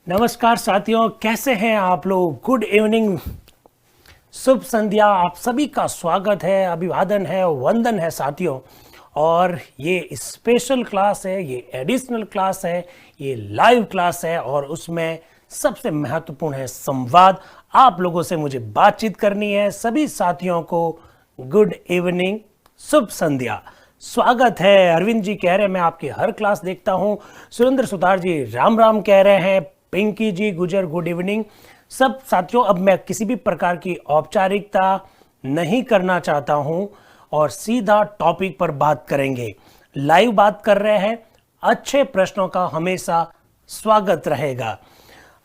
नमस्कार साथियों, कैसे हैं आप लोग। गुड इवनिंग, शुभ संध्या। आप सभी का स्वागत है, अभिवादन है, वंदन है साथियों। और ये स्पेशल क्लास है, ये एडिशनल क्लास है, ये लाइव क्लास है और उसमें सबसे महत्वपूर्ण है संवाद। आप लोगों से मुझे बातचीत करनी है। सभी साथियों को गुड इवनिंग, शुभ संध्या, स्वागत है। अरविंद जी कह रहे हैं मैं आपकी हर क्लास देखता हूं। सुरेंद्र सुतार जी राम राम कह रहे हैं। पिंकी जी गुजर गुड इवनिंग। सब साथियों, अब मैं किसी भी प्रकार की औपचारिकता नहीं करना चाहता हूं और सीधा टॉपिक पर बात करेंगे। लाइव बात कर रहे हैं, अच्छे प्रश्नों का हमेशा स्वागत रहेगा।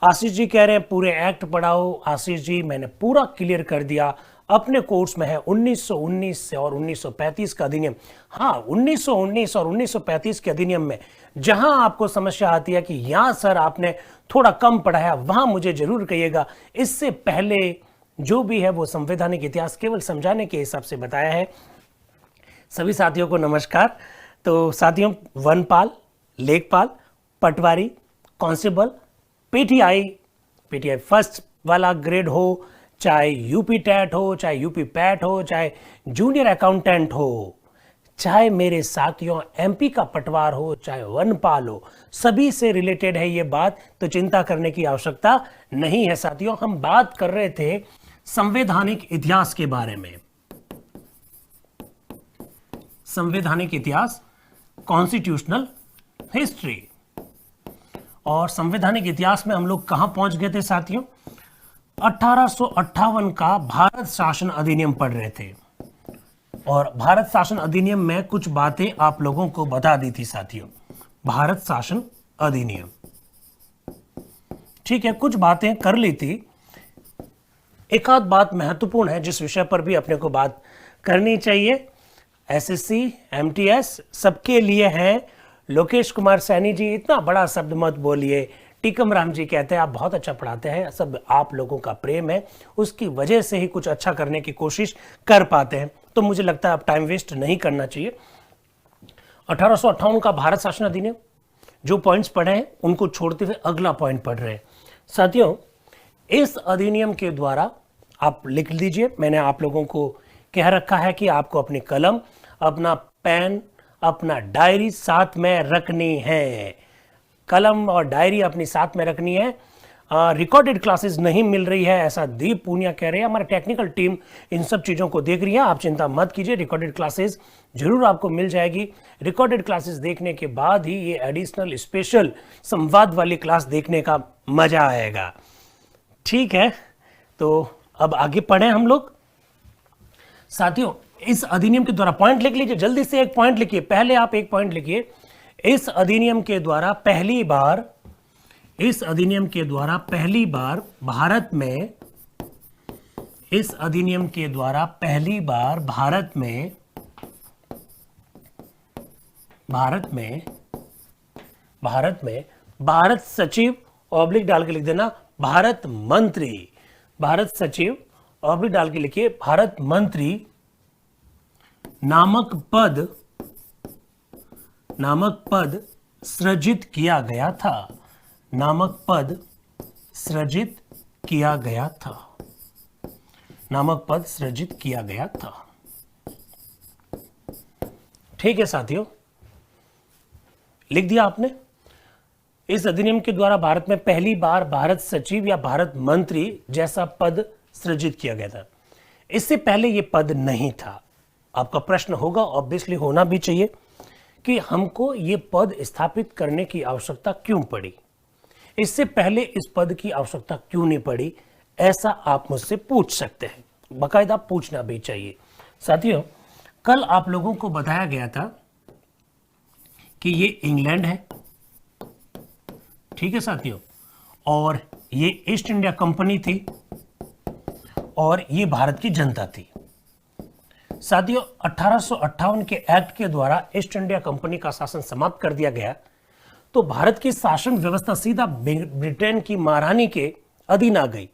आशीष जी कह रहे हैं पूरे एक्ट पढ़ाओ। आशीष जी मैंने पूरा क्लियर कर दिया। अपने कोर्स में है 1919 से और 1935 का अधिनियम। हाँ, 1919 और 1935 के अधिनियम में जहां आपको समस्या आती है कि यहां सर आपने थोड़ा कम पढ़ाया, वहां मुझे जरूर कहिएगा। इससे पहले जो भी है वो संवैधानिक इतिहास केवल समझाने के हिसाब से बताया है। सभी साथियों को नमस्कार। तो साथियों, वनपाल, लेखपाल, पटवारी, कांस्टेबल, पीटीआई फर्स्ट वाला ग्रेड हो, चाहे यूपी टैट हो, चाहे यूपी पैट हो, चाहे जूनियर अकाउंटेंट हो, चाहे मेरे साथियों एमपी का पटवार हो, चाहे वनपाल हो, सभी से रिलेटेड है ये बात। तो चिंता करने की आवश्यकता नहीं है साथियों। हम बात कर रहे थे संवैधानिक इतिहास के बारे में। संवैधानिक इतिहास, कॉन्स्टिट्यूशनल हिस्ट्री। और संवैधानिक इतिहास में हम लोग कहां पहुंच गए थे साथियों? 1858 का भारत शासन अधिनियम पढ़ रहे थे और भारत शासन अधिनियम में कुछ बातें आप लोगों को बता दी थी साथियों। भारत शासन अधिनियम, ठीक है, कुछ बातें कर ली थी। एक आध बात महत्वपूर्ण है जिस विषय पर भी अपने को बात करनी चाहिए। एसएससी, एमटीएस सबके लिए है। लोकेश कुमार सैनी जी, इतना बड़ा शब्द मत बोलिए। टीकम राम जी कहते हैं आप बहुत अच्छा पढ़ाते हैं, सब आप लोगों का प्रेम है, उसकी वजह से ही कुछ अच्छा करने की कोशिश कर पाते हैं। तो मुझे लगता है अब टाइम वेस्ट नहीं करना चाहिए। 1858 का भारत शासन अधिनियम, जो पॉइंट्स पढ़े हैं उनको छोड़ते हुए अगला पॉइंट पढ़ रहे हैं साथियों। इस अधिनियम के द्वारा आप लिख लीजिए, मैंने आप लोगों को कह रखा है कि आपको अपनी कलम, अपना पेन, अपना डायरी साथ में रखनी है। कलम और डायरी अपनी साथ में रखनी है। रिकॉर्डेड क्लासेस नहीं मिल रही है ऐसा दीप पूनिया कह रहे हैं। हमारी टेक्निकल टीम इन सब चीज़ों को देख रही है, आप चिंता मत कीजिए। रिकॉर्डेड क्लासेस जरूर आपको मिल जाएगी। रिकॉर्डेड क्लासेस देखने के बाद ही ये एडिशनल स्पेशल संवाद वाली क्लास देखने का मजा आएगा। ठीक है, तो अब आगे पढ़ें हम लोग साथियों। इस अधिनियम के द्वारा पॉइंट लिख लीजिए, जल्दी से एक पॉइंट लिखिए। पहले आप एक पॉइंट लिखिए। इस अधिनियम के द्वारा पहली बार भारत में, इस अधिनियम के द्वारा पहली बार भारत सचिव ऑब्लिक डाल के लिख देना भारत मंत्री। भारत सचिव ऑब्लिक डाल के लिखिए भारत मंत्री नामक पद सृजित किया गया था। नामक पद सृजित किया गया था। ठीक है साथियों, लिख दिया आपने। इस अधिनियम के द्वारा भारत में पहली बार भारत सचिव या भारत मंत्री जैसा पद सृजित किया गया था। इससे पहले यह पद नहीं था। आपका प्रश्न होगा, ऑब्वियसली होना भी चाहिए, कि हमको ये पद स्थापित करने की आवश्यकता क्यों पड़ी, इससे पहले इस पद की आवश्यकता क्यों नहीं पड़ी। ऐसा आप मुझसे पूछ सकते हैं, बाकायदा पूछना भी चाहिए साथियों। कल आप लोगों को बताया गया था कि ये इंग्लैंड है, ठीक है साथियों, और ये ईस्ट इंडिया कंपनी थी और ये भारत की जनता थी साथियों। 1858 के एक्ट के द्वारा ईस्ट इंडिया कंपनी का शासन समाप्त कर दिया गया, तो भारत की शासन व्यवस्था सीधा ब्रिटेन की महारानी के अधीन आ गई,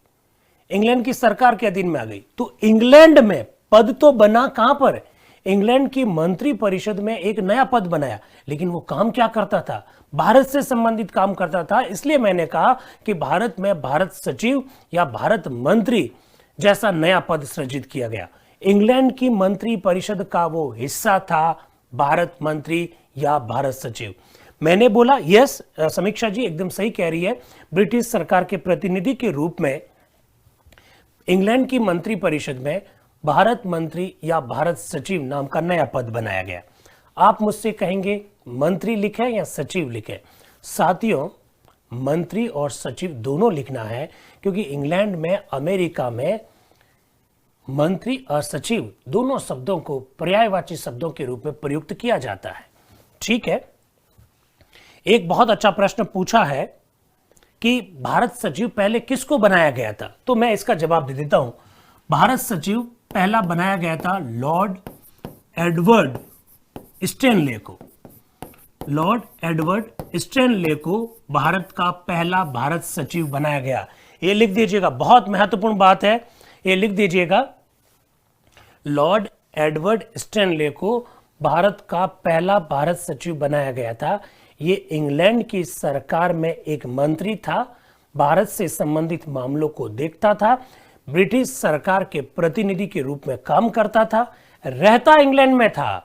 इंग्लैंड की सरकार के अधीन में आ गई। तो इंग्लैंड में पद तो बना कहां पर? इंग्लैंड की मंत्री परिषद में एक नया पद बनाया, लेकिन वो काम क्या करता था? भारत से संबंधित काम करता था। इसलिए मैंने कहा कि भारत में भारत सचिव या भारत मंत्री जैसा नया पद सृजित किया गया। इंग्लैंड की मंत्री परिषद का वो हिस्सा था भारत मंत्री या भारत सचिव। मैंने बोला यस, समीक्षा जी एकदम सही कह रही है। ब्रिटिश सरकार के प्रतिनिधि के रूप में इंग्लैंड की मंत्री परिषद में भारत मंत्री या भारत सचिव नाम का नया पद बनाया गया। आप मुझसे कहेंगे मंत्री लिखे या सचिव लिखे? साथियों, मंत्री और सचिव दोनों लिखना है, क्योंकि इंग्लैंड में, अमेरिका में मंत्री और सचिव दोनों शब्दों को पर्यायवाची शब्दों के रूप में प्रयुक्त किया जाता है। ठीक है। एक बहुत अच्छा प्रश्न पूछा है कि भारत सचिव पहले किसको बनाया गया था, तो मैं इसका जवाब दे देता हूं। भारत सचिव पहला बनाया गया था लॉर्ड एडवर्ड स्टैनले को। लॉर्ड एडवर्ड स्टैनले को भारत का पहला भारत सचिव बनाया गया। ये लिख दीजिएगा, बहुत महत्वपूर्ण बात है, ये लिख दीजिएगा। लॉर्ड एडवर्ड स्टैनले को भारत का पहला भारत सचिव बनाया गया था। ये इंग्लैंड की सरकार में एक मंत्री था, भारत से संबंधित मामलों को देखता था, ब्रिटिश सरकार के प्रतिनिधि के रूप में काम करता था, रहता इंग्लैंड में था,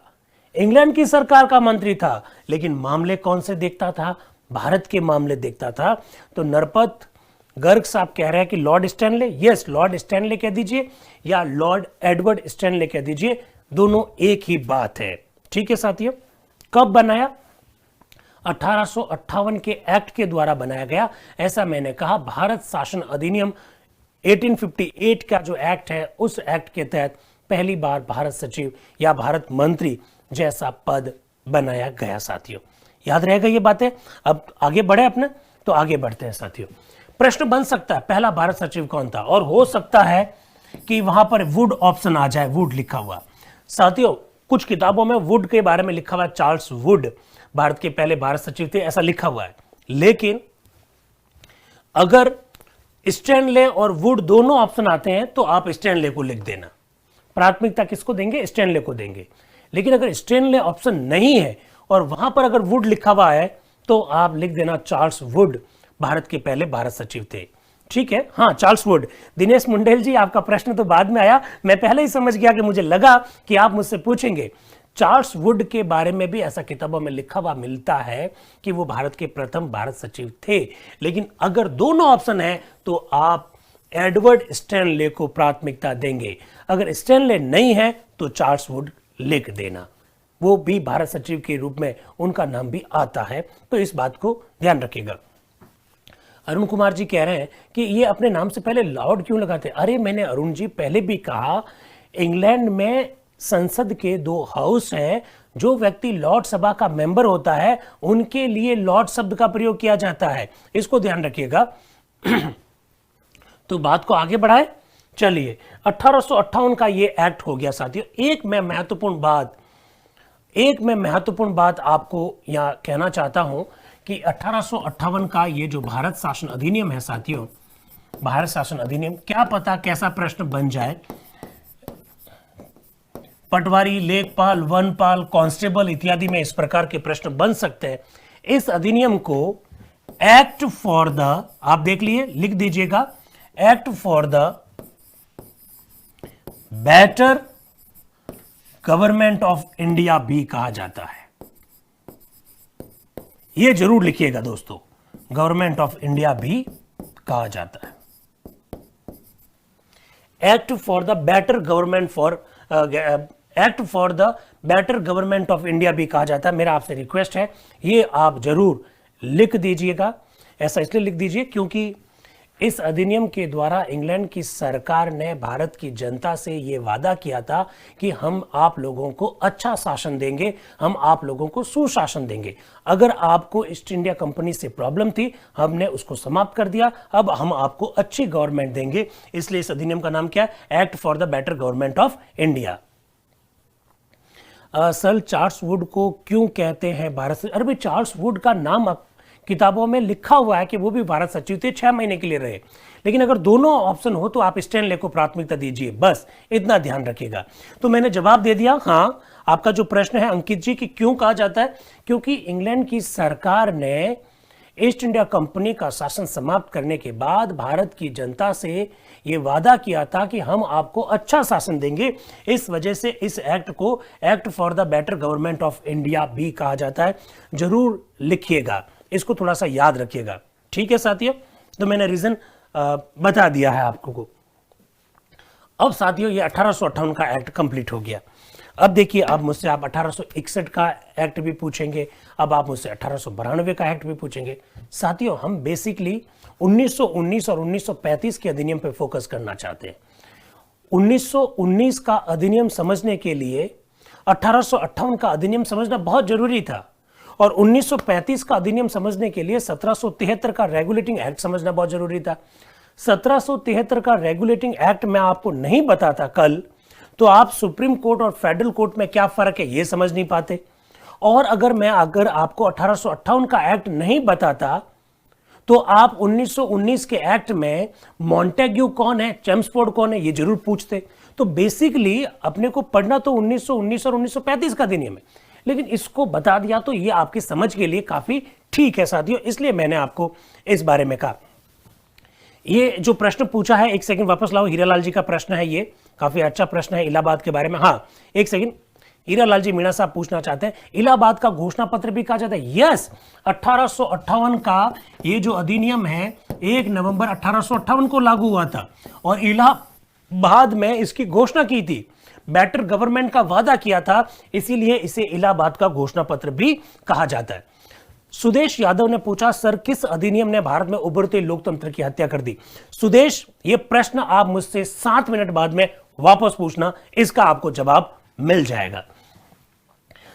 इंग्लैंड की सरकार का मंत्री था, लेकिन मामले कौन से देखता था? भारत के मामले देखता था। तो नरपत गर्ग साहब कह रहे हैं कि Lord Stanley, yes Lord Stanley कह दीजिए या लॉर्ड एडवर्ड स्टैनले कह दीजिए, दोनों एक ही बात है। ठीक है साथियों। कब बनाया? 1858 के एक्ट के द्वारा बनाया गया। ऐसा मैंने कहा, भारत शासन अधिनियम 1858 का जो एक्ट है, उस एक्ट के तहत पहली बार भारत सचिव या भारत मंत्री जैसा पद बनाया गया। साथियों याद रहेगा ये बातें। अब आगे बढ़े अपने, तो आगे बढ़ते हैं साथियों। प्रश्न बन सकता है पहला भारत सचिव कौन था, और हो सकता है कि वहां पर वुड ऑप्शन आ जाए, वुड लिखा हुआ। साथियों कुछ किताबों में वुड के बारे में लिखा हुआ है, चार्ल्स वुड भारत के पहले भारत सचिव थे, ऐसा लिखा हुआ है। लेकिन अगर स्टैनले और वुड दोनों ऑप्शन आते हैं तो आप स्टैनले को लिख देना। प्राथमिकता किसको देंगे? स्टैनले को देंगे। लेकिन अगर स्टैनले ऑप्शन नहीं है और वहां पर अगर वुड लिखा हुआ है तो आप लिख देना चार्ल्स वुड भारत के पहले भारत सचिव थे। ठीक है, हाँ चार्ल्स वुड। दिनेश मुंडेल जी आपका प्रश्न तो बाद में आया, मैं पहले ही समझ गया कि मुझे लगा कि आप मुझसे पूछेंगे। चार्ल्स वुड के बारे में भी ऐसा किताबों में लिखा हुआ मिलता है कि वो भारत के प्रथम भारत सचिव थे। लेकिन अगर दोनों ऑप्शन है तो आप एडवर्ड स्टैनले को प्राथमिकता देंगे। अगर स्टैनले नहीं है तो चार्ल्स वुड लिख देना, वो भी भारत सचिव के रूप में उनका नाम भी आता है, तो इस बात को ध्यान रखिएगा। अरुण कुमार जी कह रहे हैं कि ये अपने नाम से पहले लॉर्ड क्यों लगाते? अरे मैंने अरुण जी पहले भी कहा, इंग्लैंड में संसद के 2 हाउस हैं। जो व्यक्ति लॉर्ड सभा का मेंबर होता है उनके लिए लॉर्ड शब्द का प्रयोग किया जाता है, इसको ध्यान रखिएगा। तो बात को आगे बढ़ाए, चलिए 1858 का ये एक्ट हो गया साथियों। एक मैं महत्वपूर्ण बात आपको यहाँ कहना चाहता हूं कि 1858 का ये जो भारत शासन अधिनियम है साथियों, भारत शासन अधिनियम, क्या पता कैसा प्रश्न बन जाए। पटवारी, लेखपाल, वनपाल, कांस्टेबल इत्यादि में इस प्रकार के प्रश्न बन सकते हैं। इस अधिनियम को एक्ट फॉर द, आप देख लिए, लिख दीजिएगा, act for the better government of India भी कहा जाता है। यह जरूर लिखिएगा दोस्तों, गवर्नमेंट ऑफ इंडिया भी कहा जाता है। Act for the better government for act for the better government of India भी कहा जाता है। मेरा आपसे रिक्वेस्ट है ये आप जरूर लिख दीजिएगा। ऐसा इसलिए लिख दीजिए क्योंकि इस अधिनियम के द्वारा इंग्लैंड की सरकार ने भारत की जनता से ये वादा किया था कि हम आप लोगों को अच्छा शासन देंगे, हम आप लोगों को सुशासन देंगे। अगर आपको ईस्ट इंडिया कंपनी से प्रॉब्लम थी, हमने उसको समाप्त कर दिया, अब हम आपको अच्छी गवर्नमेंट देंगे। इसलिए इस अधिनियम का नाम क्या है? Act for the better government of India. Sir Charles Wood को क्यों कहते हैं भारत से? अरे भाई चार्ल्स वुड का नाम किताबों में लिखा हुआ है कि वो भी भारत सचिव थे, 6 महीने के लिए रहे। लेकिन अगर दोनों ऑप्शन हो तो आप स्टैनले को प्राथमिकता दीजिए, बस इतना ध्यान रखिएगा। तो मैंने जवाब दे दिया। हाँ, आपका जो प्रश्न है अंकित जी कि क्यों कहा जाता है, क्योंकि इंग्लैंड की सरकार ने ईस्ट इंडिया कंपनी का शासन समाप्त करने के बाद भारत की जनता से यह वादा किया था कि हम आपको अच्छा शासन देंगे। इस वजह से इस एक्ट को act for the better government of India भी कहा जाता है। जरूर लिखिएगा, इसको थोड़ा सा याद रखिएगा, ठीक है साथियों। तो मैंने रीजन बता दिया है आपको को। अब साथियों ये 1858 का एक्ट कंप्लीट हो गया। अब देखिए, अब मुझसे आप 1861 का एक्ट भी पूछेंगे, अब आप मुझसे 1892 का एक्ट भी पूछेंगे। साथियों हम बेसिकली 1919 और 1935 के अधिनियम पे फोकस करना चाहते हैं। 1919 का अधिनियम समझने के लिए 1858 का अधिनियम समझना बहुत जरूरी था, और 1935 का अधिनियम समझने के लिए 1773 का रेगुलेटिंग एक्ट समझना बहुत जरूरी था। 1773 का रेगुलेटिंग एक्ट मैं आपको नहीं बताता कल, तो आप सुप्रीम कोर्ट और फेडरल कोर्ट में क्या फर्क है ये समझ नहीं पाते। और अगर आपको 1858 का एक्ट नहीं बताता तो आप 1919 के एक्ट में मॉन्टेग्यू कौन है, चेम्सफोर्ड कौन है, ये जरूर पूछते। तो बेसिकली अपने को पढ़ना तो 1919 और 1935 का अधिनियम है, लेकिन इसको बता दिया तो ये आपकी समझ के लिए काफी ठीक है साथियों, इसलिए मैंने आपको इस बारे में कहा। ये जो प्रश्न पूछा है, एक सेकंड वापस लाओ, हीरालाल जी का प्रश्न है, ये काफी अच्छा प्रश्न है इलाहाबाद के बारे में। हाँ एक सेकंड, हीरालाल जी मीणा साहब पूछना चाहते हैं इलाहाबाद का घोषणा पत्र भी कहा जाता है। यस, 1858 का ये जो अधिनियम है 1 नवंबर 1858 को लागू हुआ था, और इलाहाबाद में इसकी घोषणा की थी, बेटर गवर्नमेंट का वादा किया था, इसीलिए इसे इलाहाबाद का घोषणा पत्र भी कहा जाता है। सुदेश यादव ने पूछा सर किस अधिनियम ने भारत में उभरते लोकतंत्र की हत्या कर दी। सुदेश, ये प्रश्न आप मुझसे 7 मिनट बाद में वापस पूछना, इसका आपको जवाब मिल जाएगा।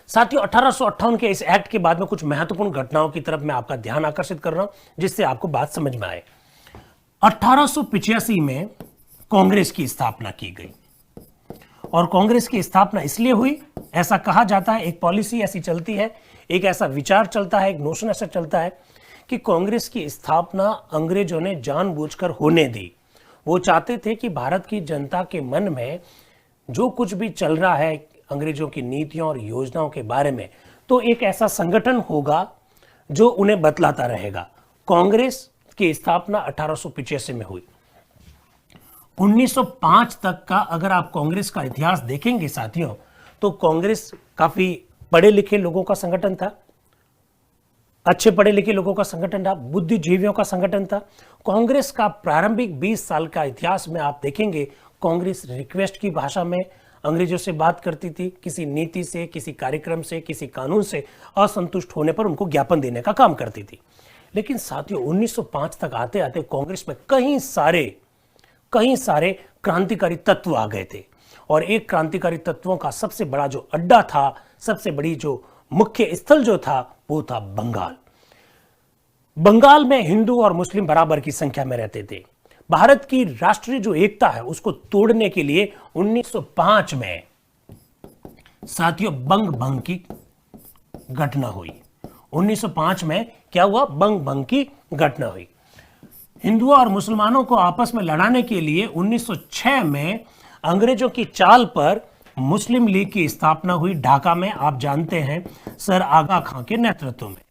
साथियों 1858 के इस एक्ट के बाद में कुछ महत्वपूर्ण घटनाओं की तरफ मैं आपका ध्यान आकर्षित कर रहा हूं, जिससे आपको बात समझ में आए। 1885 में कांग्रेस की स्थापना की गई, और कांग्रेस की स्थापना इसलिए हुई, ऐसा कहा जाता है, एक पॉलिसी ऐसी चलती है, एक ऐसा विचार चलता है, एक नोशन ऐसा चलता है कि कांग्रेस की स्थापना अंग्रेजों ने जानबूझकर होने दी। वो चाहते थे कि भारत की जनता के मन में जो कुछ भी चल रहा है अंग्रेजों की नीतियों और योजनाओं के बारे में, तो एक ऐसा संगठन होगा जो उन्हें बतलाता रहेगा। कांग्रेस की स्थापना 1885 में हुई। 1905 तक का अगर आप कांग्रेस का इतिहास देखेंगे साथियों, तो कांग्रेस काफी पढ़े लिखे लोगों का संगठन था, अच्छे पढ़े लिखे लोगों का संगठन था, बुद्धिजीवियों का संगठन था। कांग्रेस का प्रारंभिक 20 साल का इतिहास में आप देखेंगे, कांग्रेस रिक्वेस्ट की भाषा में अंग्रेजों से बात करती थी, किसी नीति से, किसी कार्यक्रम से, किसी कानून से असंतुष्ट होने पर उनको ज्ञापन देने का काम करती थी। लेकिन साथियों 1905 तक आते आते कांग्रेस में कई सारे क्रांतिकारी तत्व आ गए थे, और एक क्रांतिकारी तत्वों का सबसे बड़ा जो अड्डा था, सबसे बड़ी जो मुख्य स्थल जो था, वो था बंगाल। बंगाल में हिंदू और मुस्लिम बराबर की संख्या में रहते थे। भारत की राष्ट्रीय जो एकता है उसको तोड़ने के लिए 1905 में साथियों बंग भंग की घटना हुई। 1905 में क्या हुआ? बंग भंग की घटना हुई। हिंदुओं और मुसलमानों को आपस में लड़ाने के लिए 1906 में अंग्रेजों की चाल पर मुस्लिम लीग की स्थापना हुई ढाका में, आप जानते हैं सर आगा खां के नेतृत्व में।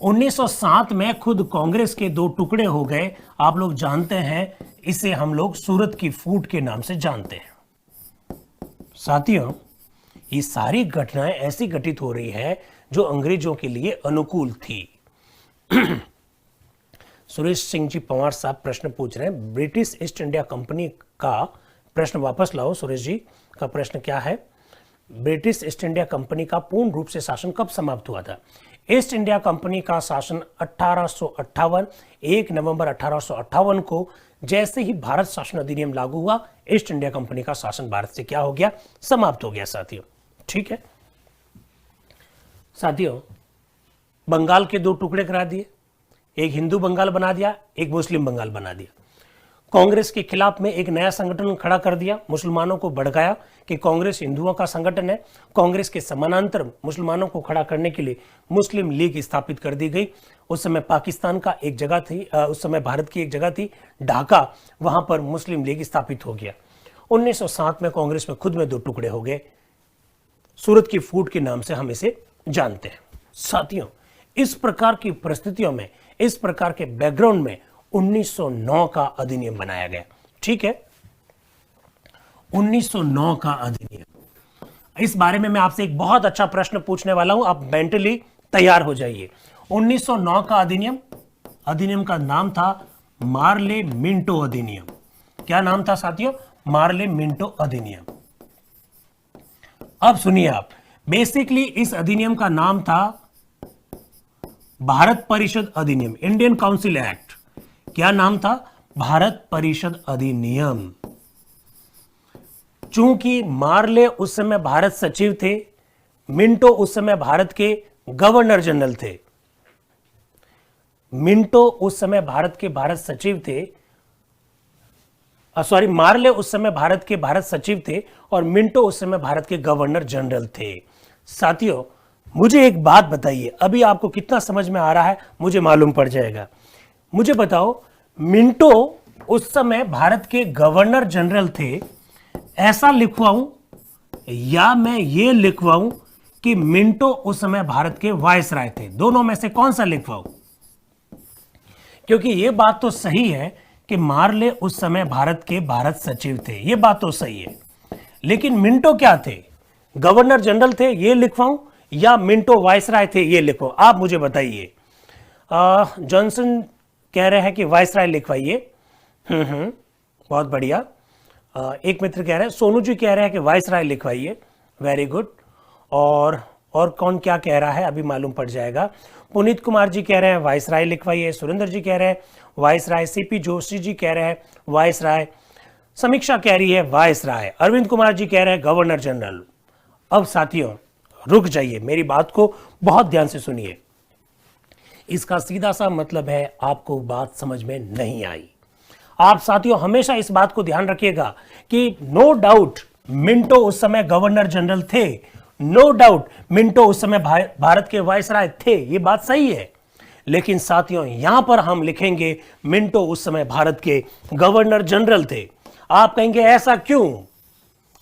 1907 में खुद कांग्रेस के 2 टुकड़े हो गए, आप लोग जानते हैं, इसे हम लोग सूरत की फूट के नाम से जानते हैं। साथियों ये सारी घटनाएं ऐसी घटित हो रही है जो अंग्रेजों के लिए अनुकूल थी। सुरेश सिंह जी पवार साहब प्रश्न पूछ रहे हैं, ब्रिटिश ईस्ट इंडिया कंपनी का प्रश्न वापस लाओ। सुरेश जी का प्रश्न क्या है? ब्रिटिश ईस्ट इंडिया कंपनी का पूर्ण रूप से शासन कब समाप्त हुआ था? ईस्ट इंडिया कंपनी का शासन 1858 1 नवंबर 1858 को जैसे ही भारत शासन अधिनियम लागू हुआ, ईस्ट इंडिया कंपनी का शासन भारत से क्या हो गया? समाप्त हो गया साथियों। ठीक है साथियों, बंगाल के 2 टुकड़े करा दिए, एक हिंदू बंगाल बना दिया, एक मुस्लिम बंगाल बना दिया। कांग्रेस के खिलाफ में एक नया संगठन खड़ा कर दिया, मुसलमानों को भड़काया कि कांग्रेस हिंदुओं का संगठन है। कांग्रेस के समानांतर मुसलमानों को खड़ा करने के लिए मुस्लिम लीग स्थापित कर दी गई। उस समय पाकिस्तान का एक जगह थी, उस समय भारत की एक जगह थी ढाका, वहां पर मुस्लिम लीग स्थापित हो गया। 1907 में कांग्रेस में खुद में दो टुकड़े हो गए, सूरत की फूट के नाम से हम इसे जानते हैं। साथियों, इस प्रकार की परिस्थितियों में, इस प्रकार के बैकग्राउंड में 1909 का अधिनियम बनाया गया। ठीक है, 1909 का अधिनियम, इस बारे में मैं आपसे एक बहुत अच्छा प्रश्न पूछने वाला हूं, आप मेंटली तैयार हो जाइए। 1909 का अधिनियम, अधिनियम का नाम था मार्ले मिंटो अधिनियम। क्या नाम था साथियों? मार्ले मिंटो अधिनियम। अब सुनिए आप, बेसिकली इस अधिनियम का नाम था भारत परिषद अधिनियम, इंडियन काउंसिल एक्ट। क्या नाम था? भारत परिषद अधिनियम। चूंकि मार्ले उस समय भारत सचिव थे, मिंटो उस समय भारत के गवर्नर जनरल थे। मिंटो उस समय भारत के भारत सचिव थे, सॉरी, मार्ले उस समय भारत के भारत सचिव थे और मिंटो उस समय भारत के गवर्नर जनरल थे। साथियों, मुझे एक बात बताइए, अभी आपको कितना समझ में आ रहा है मुझे मालूम पड़ जाएगा। मुझे बताओ, मिंटो उस समय भारत के गवर्नर जनरल थे, ऐसा लिखवाऊं या मैं ये लिखवाऊं कि मिंटो उस समय भारत के वायसराय थे? दोनों में से कौन सा लिखवाऊं? क्योंकि ये बात तो सही है कि मार्ले उस समय भारत के भारत सचिव थे, ये बात तो सही है, लेकिन मिंटो क्या थे? गवर्नर जनरल थे, ये लिखवाऊं या मिंटो वायसराय थे, ये लिखो? आप मुझे बताइए। जॉनसन कह रहे हैं कि वायसराय लिखवाइए। बहुत बढ़िया। एक मित्र कह रहे हैं, सोनू जी कह रहे हैं कि वायसराय लिखवाइए। Very good. और कौन क्या कह रहा है अभी मालूम पड़ जाएगा। पुनीत कुमार जी कह रहे हैं वायसराय लिखवाइए। सुरेंद्र जी कह रहे हैं वायसराय। सीपी जोशी जी कह रहे हैं वायसराय। समीक्षा कह रही है वायसराय। अरविंद कुमार जी कह रहे हैं गवर्नर जनरल। अब साथियों रुक जाइए, मेरी बात को बहुत ध्यान से सुनिए। इसका सीधा सा मतलब है आपको बात समझ में नहीं आई। आप साथियों हमेशा इस बात को ध्यान रखिएगा कि नो डाउट मिंटो उस समय गवर्नर जनरल थे, नो डाउट मिंटो उस समय भारत के वायसराय थे, ये बात सही है। लेकिन साथियों यहां पर हम लिखेंगे मिंटो उस समय भारत के गवर्नर जनरल थे। आप कहेंगे ऐसा क्यों?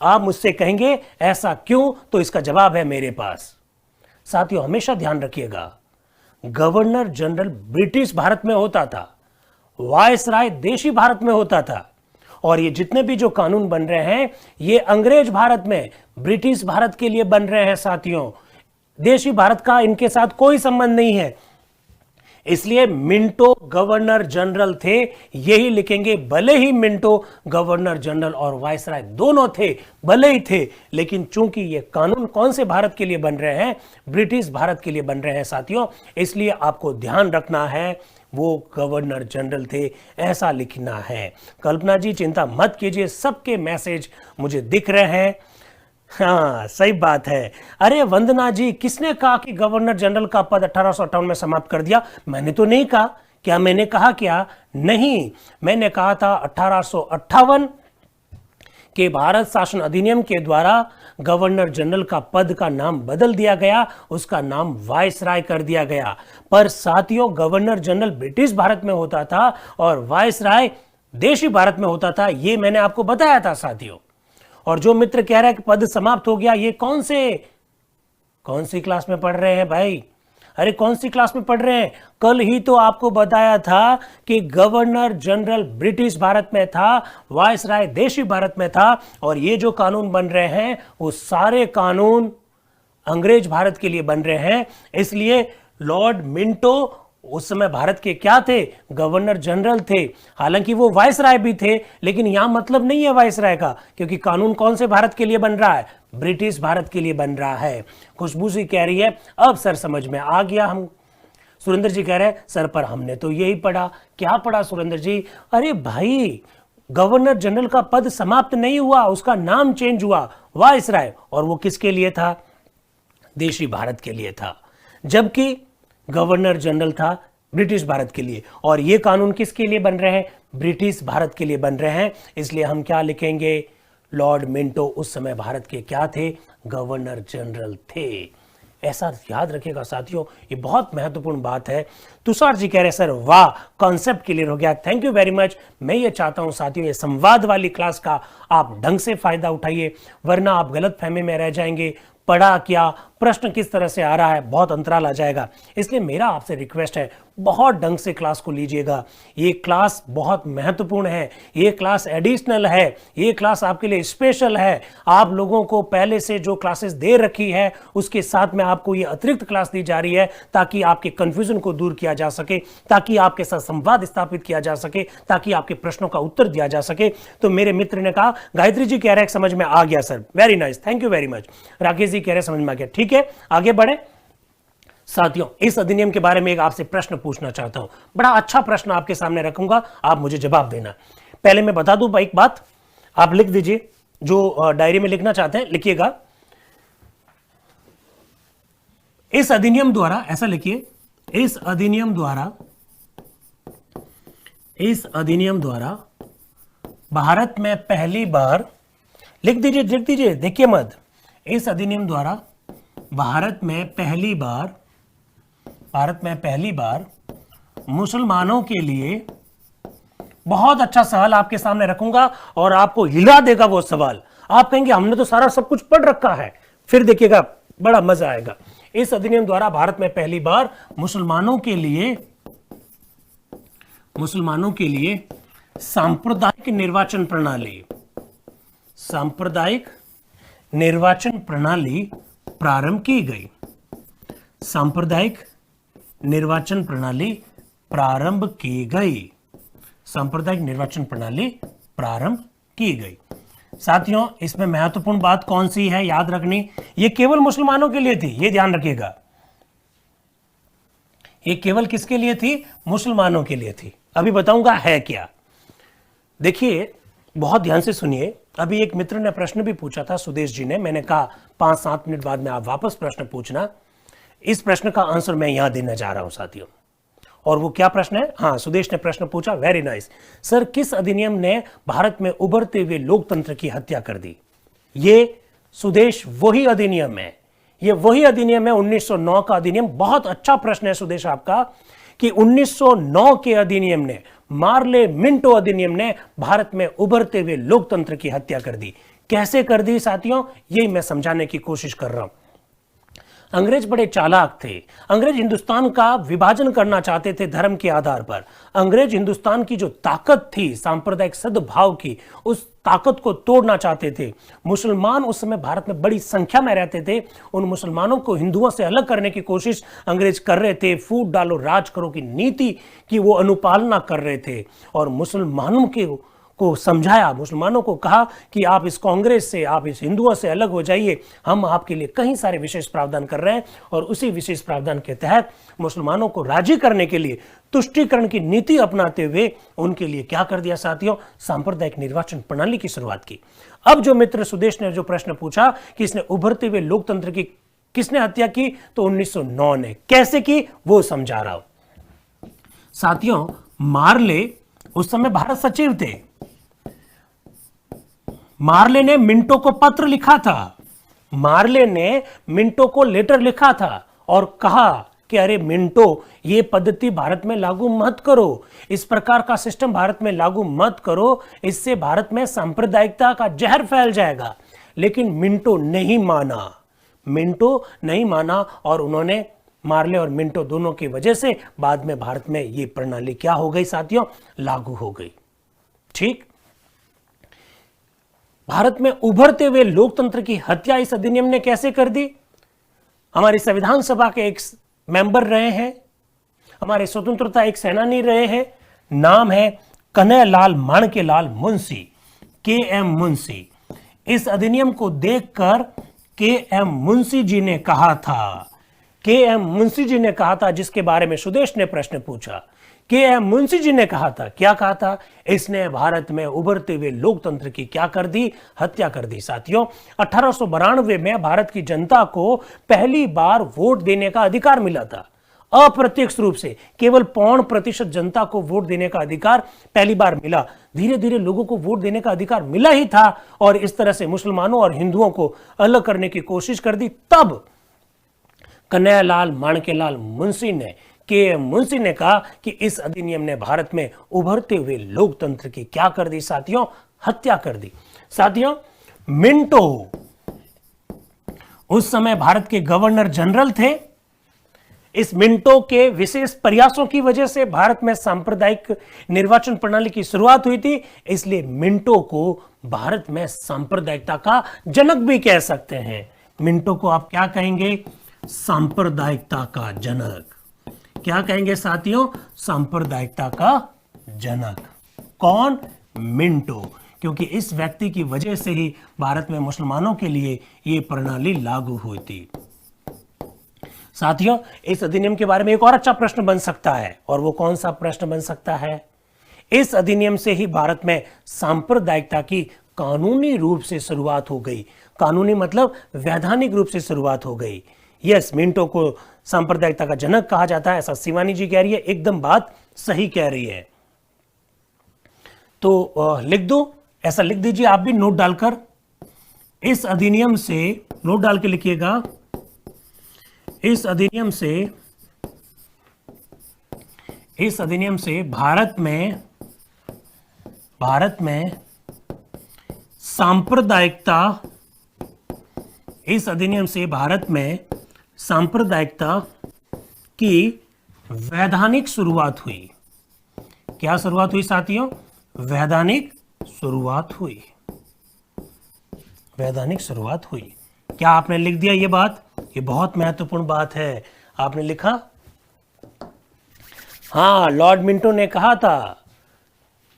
आप मुझसे कहेंगे ऐसा क्यों, तो इसका जवाब है मेरे पास। साथियों हमेशा ध्यान रखिएगा, गवर्नर जनरल ब्रिटिश भारत में होता था, वायसराय देशी भारत में होता था, और ये जितने भी जो कानून बन रहे हैं ये अंग्रेज भारत में, ब्रिटिश भारत के लिए बन रहे हैं साथियों। देशी भारत का इनके साथ कोई संबंध नहीं है। इसलिए मिंटो गवर्नर जनरल थे, यही लिखेंगे। भले ही मिंटो गवर्नर जनरल और वायसराय दोनों थे, भले ही थे, लेकिन चूंकि ये कानून कौन से भारत के लिए बन रहे हैं? ब्रिटिश भारत के लिए बन रहे हैं साथियों। इसलिए आपको ध्यान रखना है वो गवर्नर जनरल थे, ऐसा लिखना है। कल्पना जी चिंता मत कीजिए, सबके मैसेज मुझे दिख रहे हैं। हाँ सही बात है। अरे वंदना जी, किसने कहा कि गवर्नर जनरल का पद 1858 में समाप्त कर दिया? मैंने तो नहीं कहा। क्या मैंने कहा? क्या नहीं, मैंने कहा था 1858 के भारत शासन अधिनियम के द्वारा गवर्नर जनरल का पद का नाम बदल दिया गया, उसका नाम वायसराय कर दिया गया। पर साथियों गवर्नर जनरल ब्रिटिश भारत में होता था और वायसराय देशी भारत में होता था, ये मैंने आपको बताया था साथियों। और जो मित्र कह रहा है कि पद समाप्त हो गया, ये कौन सी क्लास में पढ़ रहे हैं भाई? अरे कौन सी क्लास में पढ़ रहे हैं? कल ही तो आपको बताया था कि गवर्नर जनरल ब्रिटिश भारत में था, वायसराय देशी भारत में था, और ये जो कानून बन रहे हैं वो सारे कानून अंग्रेज भारत के लिए बन रहे हैं। इसलिए लॉर्ड मिंटो उस समय भारत के क्या थे? गवर्नर जनरल थे। हालांकि वो वायसराय भी थे, लेकिन यहां मतलब नहीं है वायसराय का, क्योंकि कानून कौन से भारत के लिए बन रहा है? ब्रिटिश भारत के लिए बन रहा है। खुशबू जी कह रही है अब सर समझ में आ गया। हम सुरेंद्र जी कह रहे हैं सर पर हमने तो यही पढ़ा। क्या पढ़ा सुरेंद्र जी? अरे भाई गवर्नर जनरल का पद समाप्त नहीं हुआ, उसका नाम चेंज हुआ वायसराय, और वो किसके लिए था? देशी भारत के लिए था। जबकि गवर्नर जनरल था ब्रिटिश भारत के लिए। और ये कानून किसके लिए बन रहे हैं? ब्रिटिश भारत के लिए बन रहे हैं। इसलिए हम क्या लिखेंगे? लॉर्ड मिंटो उस समय भारत के क्या थे? गवर्नर जनरल थे। ऐसा याद रखिएगा साथियों, ये बहुत महत्वपूर्ण बात है। तुषार जी कह रहे सर वाह, कॉन्सेप्ट क्लियर हो गया, थैंक यू वेरी मच। मैं ये चाहता हूं साथियों, ये संवाद वाली क्लास का आप ढंग से फायदा उठाइए, वरना आप गलत फहमी में रह जाएंगे। पढ़ा क्या, प्रश्न किस तरह से आ रहा है, बहुत अंतराल आ जाएगा। इसलिए मेरा आपसे रिक्वेस्ट है, बहुत ढंग से क्लास को लीजिएगा। ये क्लास बहुत महत्वपूर्ण है, ये क्लास एडिशनल है, ये क्लास आपके लिए स्पेशल है। आप लोगों को पहले से जो क्लासेस दे रखी है उसके साथ में आपको ये अतिरिक्त क्लास दी जा रही है, ताकि आपके कंफ्यूजन को दूर किया जा सके, ताकि आपके साथ संवाद स्थापित किया जा सके, ताकि आपके प्रश्नों का उत्तर दिया जा सके। तो मेरे मित्र ने कहा, गायत्री जी कह रहे हैं समझ में आ गया sir, very nice, thank you very much. Rakesh ji कह रहे हैं समझ में आ गया, ठीक है, आगे बढ़े। साथियों, इस अधिनियम के बारे में एक आपसे प्रश्न पूछना चाहता हूं। बड़ा अच्छा प्रश्न आपके सामने रखूंगा, आप मुझे जवाब देना। पहले मैं बता दूं एक बात, आप लिख दीजिए, जो डायरी में लिखना चाहते हैं लिखिएगा। इस अधिनियम द्वारा, ऐसा लिखिए, इस अधिनियम द्वारा भारत में पहली बार, लिख दीजिए, देखिए मत। इस अधिनियम द्वारा भारत में पहली बार मुसलमानों के लिए, बहुत अच्छा सवाल आपके सामने रखूंगा और आपको हिला देगा वो सवाल। आप कहेंगे हमने तो सारा सब कुछ पढ़ रखा है, फिर देखिएगा बड़ा मजा आएगा। इस अधिनियम द्वारा भारत में पहली बार मुसलमानों के लिए सांप्रदायिक निर्वाचन प्रणाली प्रारंभ की गई। सांप्रदायिक निर्वाचन प्रणाली प्रारंभ की गई। साथियों, इसमें महत्वपूर्ण बात कौन सी है याद रखनी? ये केवल मुसलमानों के लिए थी, ये ध्यान रखिएगा। ये केवल किसके लिए थी? मुसलमानों के लिए थी। अभी बताऊंगा है क्या। देखिए, बहुत ध्यान से सुनिए। अभी एक मित्र ने प्रश्न भी पूछा था, सुदेश जी ने, मैंने कहा 5-7 मिनट बाद में आप वापस प्रश्न पूछना। इस प्रश्न का आंसर मैं यहां देने जा रहा हूं साथियों। और वो क्या प्रश्न है? हाँ, सुदेश ने प्रश्न पूछा, वेरी नाइस सर, किस अधिनियम ने भारत में उभरते हुए लोकतंत्र की हत्या कर दी? ये सुदेश वही अधिनियम है, ये वही अधिनियम है, 1909 का अधिनियम। बहुत अच्छा प्रश्न है सुदेश आपका, कि 1909 के अधिनियम ने, मार्ले मिंटो अधिनियम ने भारत में उभरते हुए लोकतंत्र की हत्या कर दी। कैसे कर दी साथियों, यही मैं समझाने की कोशिश कर रहा हूं। अंग्रेज बड़े चालाक थे। अंग्रेज हिंदुस्तान का विभाजन करना चाहते थे धर्म के आधार पर। अंग्रेज हिंदुस्तान की जो ताकत थी सांप्रदायिक सद्भाव की, उस ताकत को तोड़ना चाहते थे। मुसलमान उस समय भारत में बड़ी संख्या में रहते थे। उन मुसलमानों को हिंदुओं से अलग करने की कोशिश अंग्रेज कर रहे थे। फूट डालो राज करो की नीति की वो अनुपालना कर रहे थे। और मुसलमानों को समझाया, मुसलमानों को कहा कि आप इस कांग्रेस से, आप इस हिंदुओं से अलग हो जाइए, हम आपके लिए कई सारे विशेष प्रावधान कर रहे हैं। और उसी विशेष प्रावधान के तहत मुसलमानों को राजी करने के लिए तुष्टीकरण की नीति अपनाते हुए उनके लिए क्या कर दिया साथियों? सांप्रदायिक निर्वाचन प्रणाली की शुरुआत की। अब जो मित्र सुदेश ने जो प्रश्न पूछा कि इसने उभरते हुए लोकतंत्र की किसने हत्या की, तो 1909 ने। कैसे की वो समझा रहा हूं साथियों। मार्ले उस समय भारत सचिव थे। मार्ले ने मिंटो को पत्र लिखा था, मार्ले ने मिंटो को लेटर लिखा था और कहा कि अरे मिंटो, ये पद्धति भारत में लागू मत करो, इस प्रकार का सिस्टम भारत में लागू मत करो, इससे भारत में सांप्रदायिकता का जहर फैल जाएगा। लेकिन मिंटो नहीं माना और उन्होंने, मार्ले और मिंटो दोनों की वजह से बाद में भारत में ये प्रणाली क्या हो गई साथियों? लागू हो गई। ठीक, भारत में उभरते हुए लोकतंत्र की हत्या इस अधिनियम ने कैसे कर दी? हमारी संविधान सभा के एक मेंबर रहे हैं, हमारे स्वतंत्रता एक सेनानी रहे हैं, नाम है कन्हैयालाल माणकेलाल मुंशी, के.एम. मुंशी। इस अधिनियम को देखकर के.एम. मुंशी जी ने कहा था, जिसके बारे में सुदेश ने प्रश्न पूछा, के.एम. मुंशी जी ने कहा था, क्या कहा था? इसने भारत में उभरते हुए लोकतंत्र की क्या कर दी? हत्या कर दी। साथियों, 1892 में भारत की जनता को पहली बार वोट देने का अधिकार मिला था। अप्रत्यक्ष रूप से केवल 5% जनता को वोट देने का अधिकार पहली बार मिला। धीरे धीरे लोगों को वोट देने का अधिकार मिला ही था और इस तरह से मुसलमानों और हिंदुओं को अलग करने की कोशिश कर दी। तब कन्हैयालाल माणकेलाल मुंशी ने मुंशी ने कहा कि इस अधिनियम ने भारत में उभरते हुए लोकतंत्र की क्या कर दी साथियों, हत्या कर दी। साथियों, मिंटो उस समय भारत के गवर्नर जनरल थे। इस मिंटो के विशेष प्रयासों की वजह से भारत में सांप्रदायिक निर्वाचन प्रणाली की शुरुआत हुई थी, इसलिए मिंटो को भारत में सांप्रदायिकता का जनक भी कह सकते हैं। मिंटो को आप क्या कहेंगे? सांप्रदायिकता का जनक। क्या कहेंगे साथियों? सांप्रदायिकता का जनक। कौन? मिंटो। क्योंकि इस व्यक्ति की वजह से ही भारत में मुसलमानों के लिए यह प्रणाली लागू हुई थी। साथियों, इस अधिनियम के बारे में एक और अच्छा प्रश्न बन सकता है, और वो कौन सा प्रश्न बन सकता है? इस अधिनियम से ही भारत में सांप्रदायिकता की कानूनी रूप से शुरुआत हो गई। कानूनी मतलब वैधानिक रूप से शुरुआत हो गई। यस, मिंटो को सांप्रदायिकता का जनक कहा जाता है, ऐसा शिवानी जी कह रही है, एकदम बात सही कह रही है। तो लिख दो, ऐसा लिख दीजिए आप भी नोट डालकर। इस अधिनियम से, नोट डाल के लिखिएगा, इस अधिनियम से भारत में सांप्रदायिकता, इस अधिनियम से भारत में सांप्रदायिकता की वैधानिक शुरुआत हुई। क्या शुरुआत हुई साथियों? वैधानिक शुरुआत हुई। वैधानिक शुरुआत हुई। क्या आपने लिख दिया ये बात? ये बहुत महत्वपूर्ण बात है। आपने लिखा? हाँ, लॉर्ड मिंटो ने कहा था,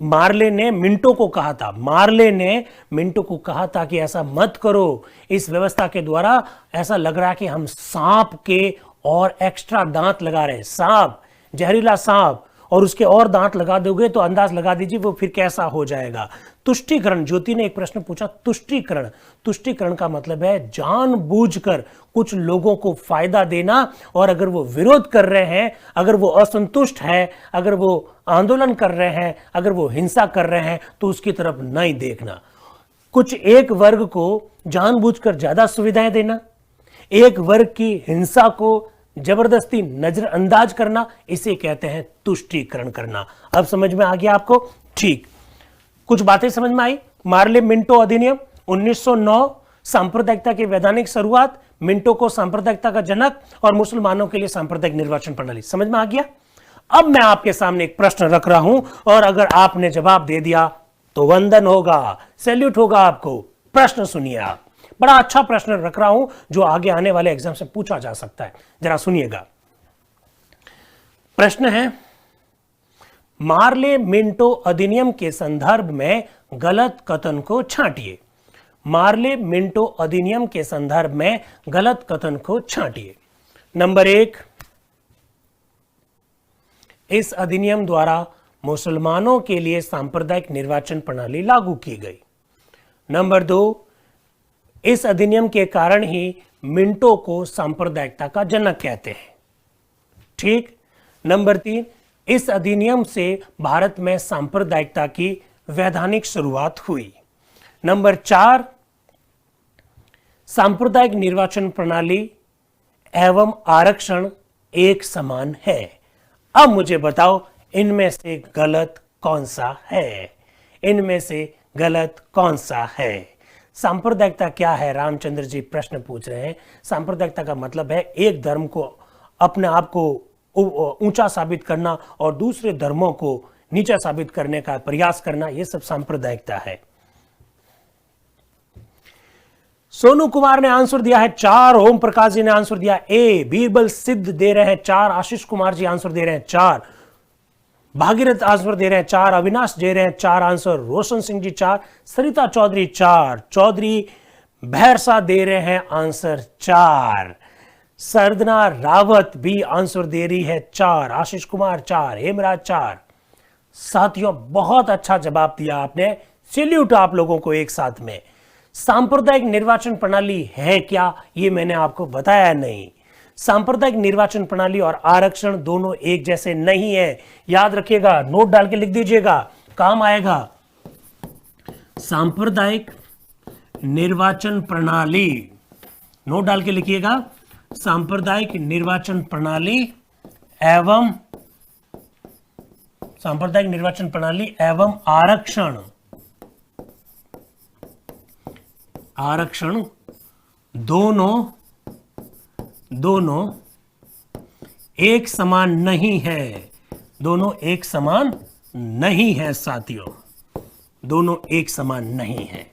मार्ले ने मिंटो को कहा था, मार्ले ने मिंटो को कहा था कि ऐसा मत करो। इस व्यवस्था के द्वारा ऐसा लग रहा है कि हम सांप के और एक्स्ट्रा दांत लगा रहे हैं। सांप, जहरीला सांप, और उसके और दांत लगा दोगे तो अंदाज लगा दीजिए वो फिर कैसा हो जाएगा। तुष्टीकरण, ज्योति ने एक प्रश्न पूछा, तुष्टीकरण। तुष्टीकरण का मतलब है जानबूझकर कुछ लोगों को फायदा देना, और अगर वो विरोध कर रहे हैं, अगर वो असंतुष्ट है, अगर वो आंदोलन कर रहे हैं, अगर वो हिंसा कर रहे हैं, तो उसकी तरफ नहीं देखना। कुछ एक वर्ग को जानबूझकर ज्यादा सुविधाएं देना, एक वर्ग की हिंसा को जबरदस्ती नजरअंदाज करना, इसे कहते हैं तुष्टीकरण करना। अब समझ में आ गया आपको? ठीक, कुछ बातें समझ में आई। मार्ले मिंटो अधिनियम 1909, सांप्रदायिकता की वैधानिक शुरुआत, मिंटो को सांप्रदायिकता का जनक, और मुसलमानों के लिए सांप्रदायिक निर्वाचन प्रणाली। समझ में आ गया? अब मैं आपके सामने एक प्रश्न रख रहा हूं, और अगर आपने जवाब दे दिया तो वंदन होगा, सैल्यूट होगा आपको। प्रश्न सुनिए आप, बड़ा अच्छा प्रश्न रख रहा हूं जो आगे आने वाले एग्जाम से पूछा जा सकता है। जरा सुनिएगा। प्रश्न है, मार्ले मिंटो अधिनियम के संदर्भ में गलत कथन को छांटिए। मार्ले मिंटो अधिनियम के संदर्भ में गलत कथन को छांटिए। नंबर 1, इस अधिनियम द्वारा मुसलमानों के लिए सांप्रदायिक निर्वाचन प्रणाली लागू की गई। नंबर 2, इस अधिनियम के कारण ही मिंटो को सांप्रदायिकता का जनक कहते हैं। ठीक। नंबर 3, इस अधिनियम से भारत में सांप्रदायिकता की वैधानिक शुरुआत हुई। नंबर 4, सांप्रदायिक निर्वाचन प्रणाली एवं आरक्षण एक समान है। अब मुझे बताओ इनमें से गलत कौन सा है? इनमें से गलत कौन सा है? सांप्रदायिकता क्या है? रामचंद्र जी प्रश्न पूछ रहे हैं। सांप्रदायिकता का मतलब है एक धर्म को अपने आप को ऊंचा साबित करना और दूसरे धर्मों को नीचा साबित करने का प्रयास करना, यह सब सांप्रदायिकता है। सोनू कुमार ने आंसर दिया है 4, ओम प्रकाश जी ने आंसर दिया ए, बीरबल सिद्ध दे रहे हैं 4, आशीष कुमार जी आंसर दे रहे हैं 4, भागीरथ आंसर दे रहे हैं 4, अविनाश दे रहे हैं 4 आंसर, रोशन सिंह जी 4, सरिता चौधरी 4, चौधरी भैरसा दे रहे हैं आंसर 4, सरदना रावत भी आंसर दे रही है 4, आशीष कुमार 4, हेमराज 4। साथियों बहुत अच्छा जवाब दिया आपने, सैल्यूट आप लोगों को एक साथ में। सांप्रदायिक निर्वाचन प्रणाली है क्या, ये मैंने आपको बताया नहीं। सांप्रदायिक निर्वाचन प्रणाली और आरक्षण दोनों एक जैसे नहीं है। याद रखिएगा, नोट डाल के लिख दीजिएगा, काम आएगा। सांप्रदायिक निर्वाचन प्रणाली, नोट डाल के लिखिएगा, सांप्रदायिक निर्वाचन प्रणाली एवं सांप्रदायिक निर्वाचन प्रणाली एवं आरक्षण दोनों एक समान नहीं है। दोनों एक समान नहीं है साथियों, दोनों एक समान नहीं है।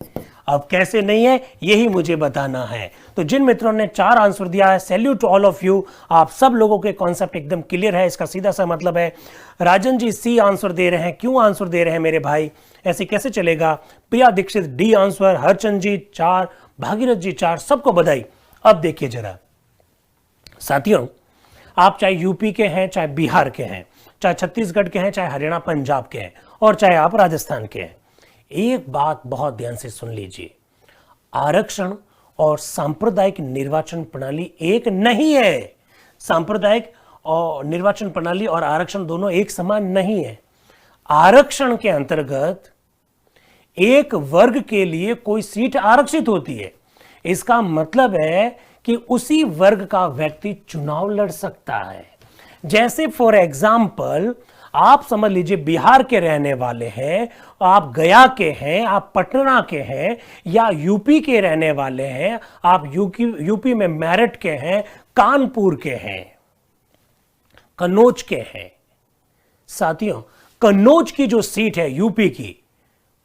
अब कैसे नहीं है यही मुझे बताना है। तो जिन मित्रों ने 4 आंसर दिया है, salute to all of you. आप सब लोगों के कॉन्सेप्ट एकदम क्लियर है। इसका सीधा सा मतलब है, राजन जी सी आंसर दे रहे हैं। क्यों आंसर दे रहे हैं मेरे भाई, ऐसे कैसे चलेगा। प्रिया दीक्षित डी आंसर, हरचंद जी 4, भागीरथ जी 4, सबको बधाई। अब देखिए जरा साथियों, आप चाहे यूपी के हैं, चाहे बिहार के हैं, चाहे छत्तीसगढ़ के हैं, चाहे हरियाणा पंजाब के हैं, और चाहे आप राजस्थान के हैं, एक बात बहुत ध्यान से सुन लीजिए, आरक्षण और सांप्रदायिक निर्वाचन प्रणाली एक नहीं है। सांप्रदायिक और निर्वाचन प्रणाली और आरक्षण दोनों एक समान नहीं है। आरक्षण के अंतर्गत एक वर्ग के लिए कोई सीट आरक्षित होती है। इसका मतलब है कि उसी वर्ग का व्यक्ति चुनाव लड़ सकता है। जैसे फॉर एग्जाम्पल आप समझ लीजिए बिहार के रहने वाले हैं, आप गया के हैं, आप पटना के हैं, या यूपी के रहने वाले हैं, आप यूपी में मेरठ के हैं, कानपुर के हैं, कन्नौज के हैं। साथियों, कन्नौज की जो सीट है यूपी की,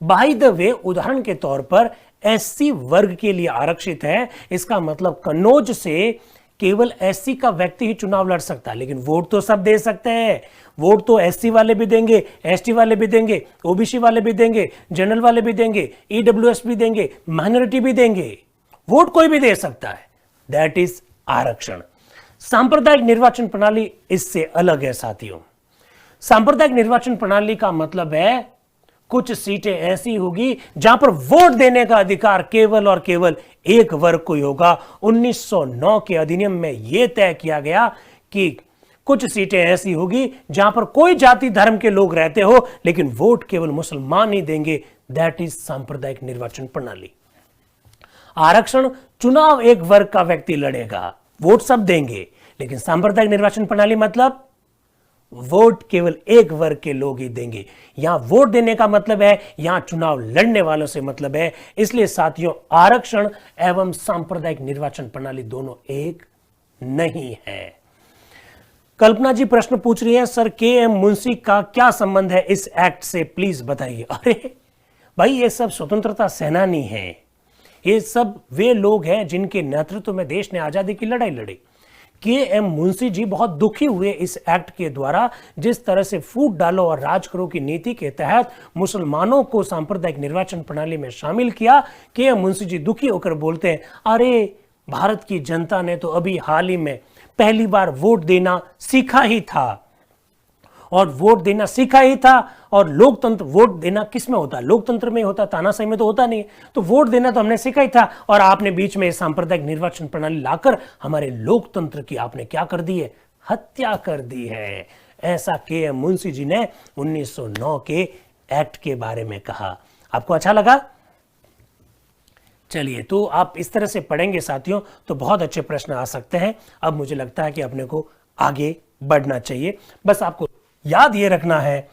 बाय द वे उदाहरण के तौर पर एससी वर्ग के लिए आरक्षित है। इसका मतलब कन्नौज से केवल एससी का व्यक्ति ही चुनाव लड़ सकता है, लेकिन वोट तो सब दे सकते हैं। वोट तो एससी वाले भी देंगे, एसटी वाले भी देंगे, ओबीसी वाले भी देंगे, जनरल वाले भी देंगे, ईडब्ल्यूएस भी देंगे, माइनॉरिटी भी देंगे। वोट कोई भी दे सकता है। दैट इज आरक्षण। सांप्रदायिक निर्वाचन प्रणाली इससे अलग है साथियों। सांप्रदायिक निर्वाचन प्रणाली का मतलब है कुछ सीटें ऐसी होगी जहां पर वोट देने का अधिकार केवल और केवल एक वर्ग को ही होगा। 1909 के अधिनियम में यह तय किया गया कि कुछ सीटें ऐसी होगी जहां पर कोई जाति धर्म के लोग रहते हो, लेकिन वोट केवल मुसलमान ही देंगे। दैट इज सांप्रदायिक निर्वाचन प्रणाली। आरक्षण, चुनाव एक वर्ग का व्यक्ति लड़ेगा, वोट सब देंगे, लेकिन सांप्रदायिक निर्वाचन प्रणाली मतलब वोट केवल एक वर्ग के लोग ही देंगे। यहां वोट देने का मतलब है, यहां चुनाव लड़ने वालों से मतलब है। इसलिए साथियों, आरक्षण एवं सांप्रदायिक निर्वाचन प्रणाली दोनों एक नहीं है। कल्पना जी प्रश्न पूछ रही है, सर के.एम. मुंशी का क्या संबंध है इस एक्ट से, प्लीज बताइए। अरे भाई, ये सब स्वतंत्रता सेनानी हैं। ये सब वे लोग हैं जिनके नेतृत्व में देश ने आजादी की लड़ाई लड़ी। के.एम. मुंशी जी बहुत दुखी हुए इस एक्ट के द्वारा, जिस तरह से फूट डालो और राज करो की नीति के तहत मुसलमानों को सांप्रदायिक निर्वाचन प्रणाली में शामिल किया। के.एम. मुंशी जी दुखी होकर बोलते हैं, अरे भारत की जनता ने तो अभी हाल ही में पहली बार वोट देना सीखा ही था, और वोट देना सीखा ही था। और लोकतंत्र, वोट देना किस में होता है? लोकतंत्र में होता, तानाशाही में तो होता नहीं। तो वोट देना तो हमने सीखा ही था, और आपने बीच में सांप्रदायिक निर्वाचन प्रणाली लाकर हमारे लोकतंत्र की आपने क्या कर दी है? हत्या कर दी है। ऐसा के.एम. मुंशी जी ने 1909 के एक्ट के बारे में कहा। आपको अच्छा लगा? चलिए, तो आप इस तरह से पढ़ेंगे साथियों तो बहुत अच्छे प्रश्न आ सकते हैं। अब मुझे लगता है कि अपने को आगे बढ़ना चाहिए। बस आपको याद ये रखना है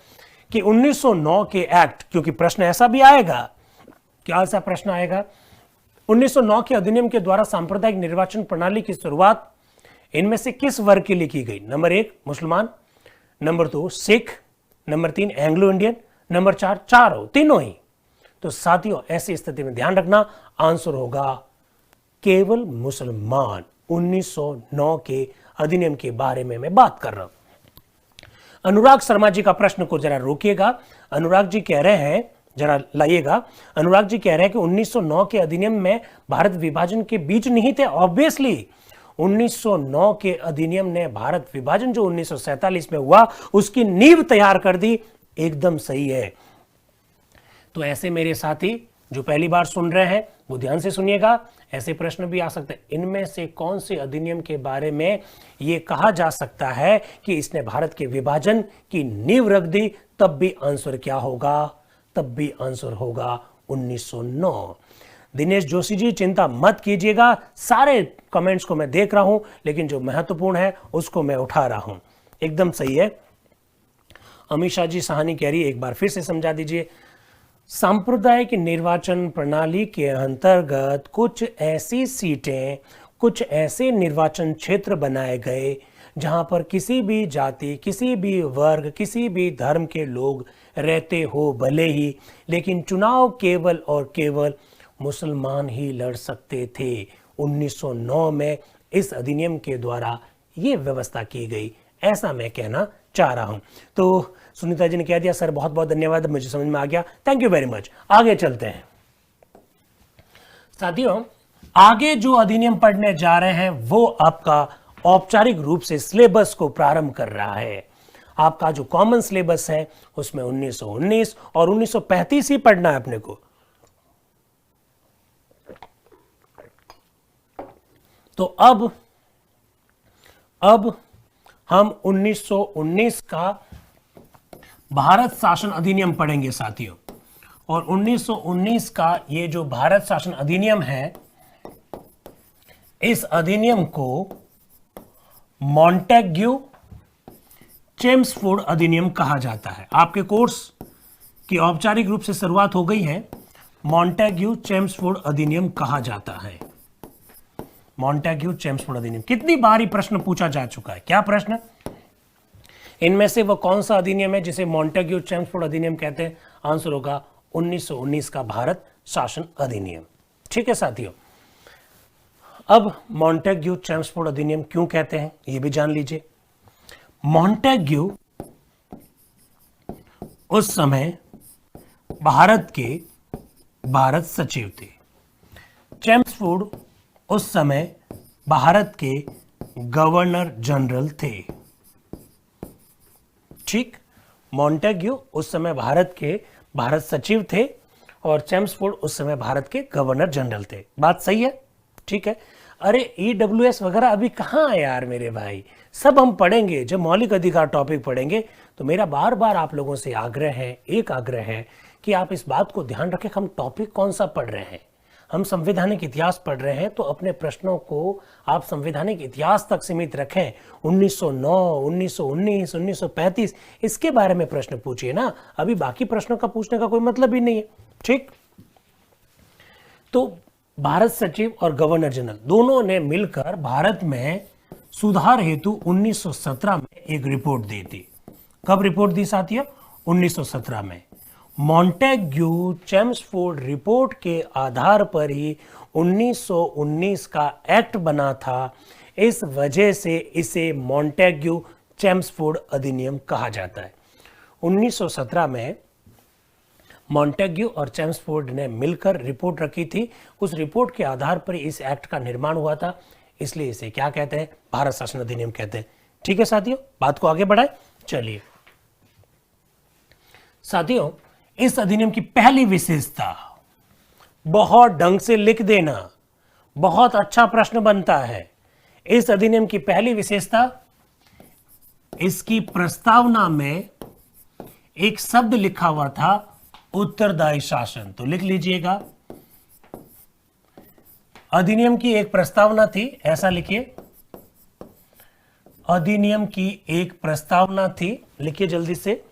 कि 1909 के एक्ट, क्योंकि प्रश्न ऐसा भी आएगा, क्या ऐसा प्रश्न आएगा, 1909 के अधिनियम के द्वारा सांप्रदायिक निर्वाचन प्रणाली की शुरुआत इनमें से किस वर्ग के लिए की गई? नंबर 1 मुसलमान, number 2 Sikh, number 3 Anglo Indian, number 4 चारों, तीनों ही। तो साथियों, ऐसी स्थिति में ध्यान रखना, आंसर होगा केवल मुसलमान। 1909 के अधिनियम के बारे में मैं बात कर रहा हूं। अनुराग शर्मा जी का प्रश्न को जरा रोकिएगा। अनुराग जी कह रहे हैं, जरा लाइएगा। अनुराग जी कह रहे हैं कि 1909 के अधिनियम में भारत विभाजन के बीज नहीं थे। ऑब्वियसली 1909 के अधिनियम ने भारत विभाजन जो 1947 में हुआ उसकी नींव तैयार कर दी। एकदम सही है। तो ऐसे मेरे साथी जो पहली बार सुन रहे हैं, वो ध्यान से सुनिएगा, ऐसे प्रश्न भी आ सकते हैं। इनमें से कौन से अधिनियम के बारे में ये कहा जा सकता है कि इसने भारत के विभाजन की नींव रख दी? तब भी आंसर क्या होगा? तब भी आंसर होगा 1909। दिनेश जोशी जी चिंता मत कीजिएगा, सारे कमेंट्स को मैं देख रहा हूं, लेकिन जो महत्वपूर्ण है उसको मैं उठा रहा हूं। एकदम सही है। अमीषा जी साहनी कह रही है, एक बार फिर से समझा दीजिए। सांप्रदायिक निर्वाचन प्रणाली के अंतर्गत कुछ ऐसी सीटें, कुछ ऐसे निर्वाचन क्षेत्र बनाए गए जहां पर किसी भी जाति, किसी भी वर्ग, किसी भी धर्म के लोग रहते हो भले ही, लेकिन चुनाव केवल और केवल मुसलमान ही लड़ सकते थे। 1909 में इस अधिनियम के द्वारा ये व्यवस्था की गई, ऐसा मैं कहना चाह रहा हूं। तो सुनीता जी ने कह दिया सर बहुत बहुत धन्यवाद, मुझे समझ में आ गया, थैंक यू वेरी मच। आगे चलते हैं साथियों। आगे जो अधिनियम पढ़ने जा रहे हैं वो आपका औपचारिक रूप से सिलेबस को प्रारंभ कर रहा है। आपका जो कॉमन सिलेबस है उसमें 1919 और 1935 ही पढ़ना है अपने को। तो अब हम 1919 का भारत शासन अधिनियम पढ़ेंगे साथियों। और 1919 का ये जो भारत शासन अधिनियम है, इस अधिनियम को मॉन्टेग्यू चेम्सफोर्ड अधिनियम कहा जाता है। आपके कोर्स की औपचारिक रूप से शुरुआत हो गई है। मॉन्टेग्यू चेम्सफोर्ड अधिनियम कहा जाता है। मॉन्टेग्यू चेम्सफोर्ड अधिनियम कितनी बार ही प्रश्न पूछा जा चुका है। क्या प्रश्न? इनमें से वो कौन सा अधिनियम है जिसे मॉन्टेग्यू चेम्सफोर्ड अधिनियम कहते हैं? आंसर होगा 1919 का भारत शासन अधिनियम। ठीक है साथियों। अब मॉन्टेग्यू चेम्सफोर्ड अधिनियम क्यों कहते हैं ये भी जान लीजिए। मॉन्टेग्यू उस समय भारत के भारत सचिव थे। चेम्सफोर्ड उस समय भारत के गवर्नर जनरल थे। ठीक, मॉन्टेग्यू उस समय भारत के भारत सचिव थे और चेम्सफोर्ड उस समय भारत के गवर्नर जनरल थे। बात सही है? ठीक है। अरे ईडब्ल्यूएस वगैरह अभी कहाँ है यार मेरे भाई, सब हम पढ़ेंगे जब मौलिक अधिकार टॉपिक पढ़ेंगे। तो मेरा बार बार आप लोगों से आग्रह है, एक आग्रह है कि आप इस बात को ध्यान रखें, हम टॉपिक कौन सा पढ़ रहे हैं। हम संवैधानिक इतिहास पढ़ रहे हैं तो अपने प्रश्नों को आप संवैधानिक इतिहास तक सीमित रखें। 1909, 1919, 1935 इसके बारे में प्रश्न पूछिए ना, अभी बाकी प्रश्नों का पूछने का कोई मतलब ही नहीं है। ठीक, तो भारत सचिव और गवर्नर जनरल दोनों ने मिलकर भारत में सुधार हेतु 1917 में एक रिपोर्ट दी थी। कब रिपोर्ट दी साथियों? 1917 में। मॉन्टेग्यू चेम्सफोर्ड रिपोर्ट के आधार पर ही 1919 का एक्ट बना था। इस वजह से इसे मॉन्टेग्यू चेम्सफोर्ड अधिनियम कहा जाता है। 1917 में मॉन्टेग्यू और चेम्सफोर्ड ने मिलकर रिपोर्ट रखी थी। उस रिपोर्ट के आधार पर इस एक्ट का निर्माण हुआ था, इसलिए इसे क्या कहते हैं? भारत शासन अधिनियम कहते हैं। ठीक है साथियों, बात को आगे बढ़ाएं। चलिए साथियों, इस अधिनियम की पहली विशेषता, बहुत ढंग से लिख देना, बहुत अच्छा प्रश्न बनता है। इस अधिनियम की पहली विशेषता, इसकी प्रस्तावना में एक शब्द लिखा हुआ था, उत्तरदायी शासन। तो लिख लीजिएगा, अधिनियम की एक प्रस्तावना थी, ऐसा लिखिए, अधिनियम की एक प्रस्तावना थी। लिखिए जल्दी से,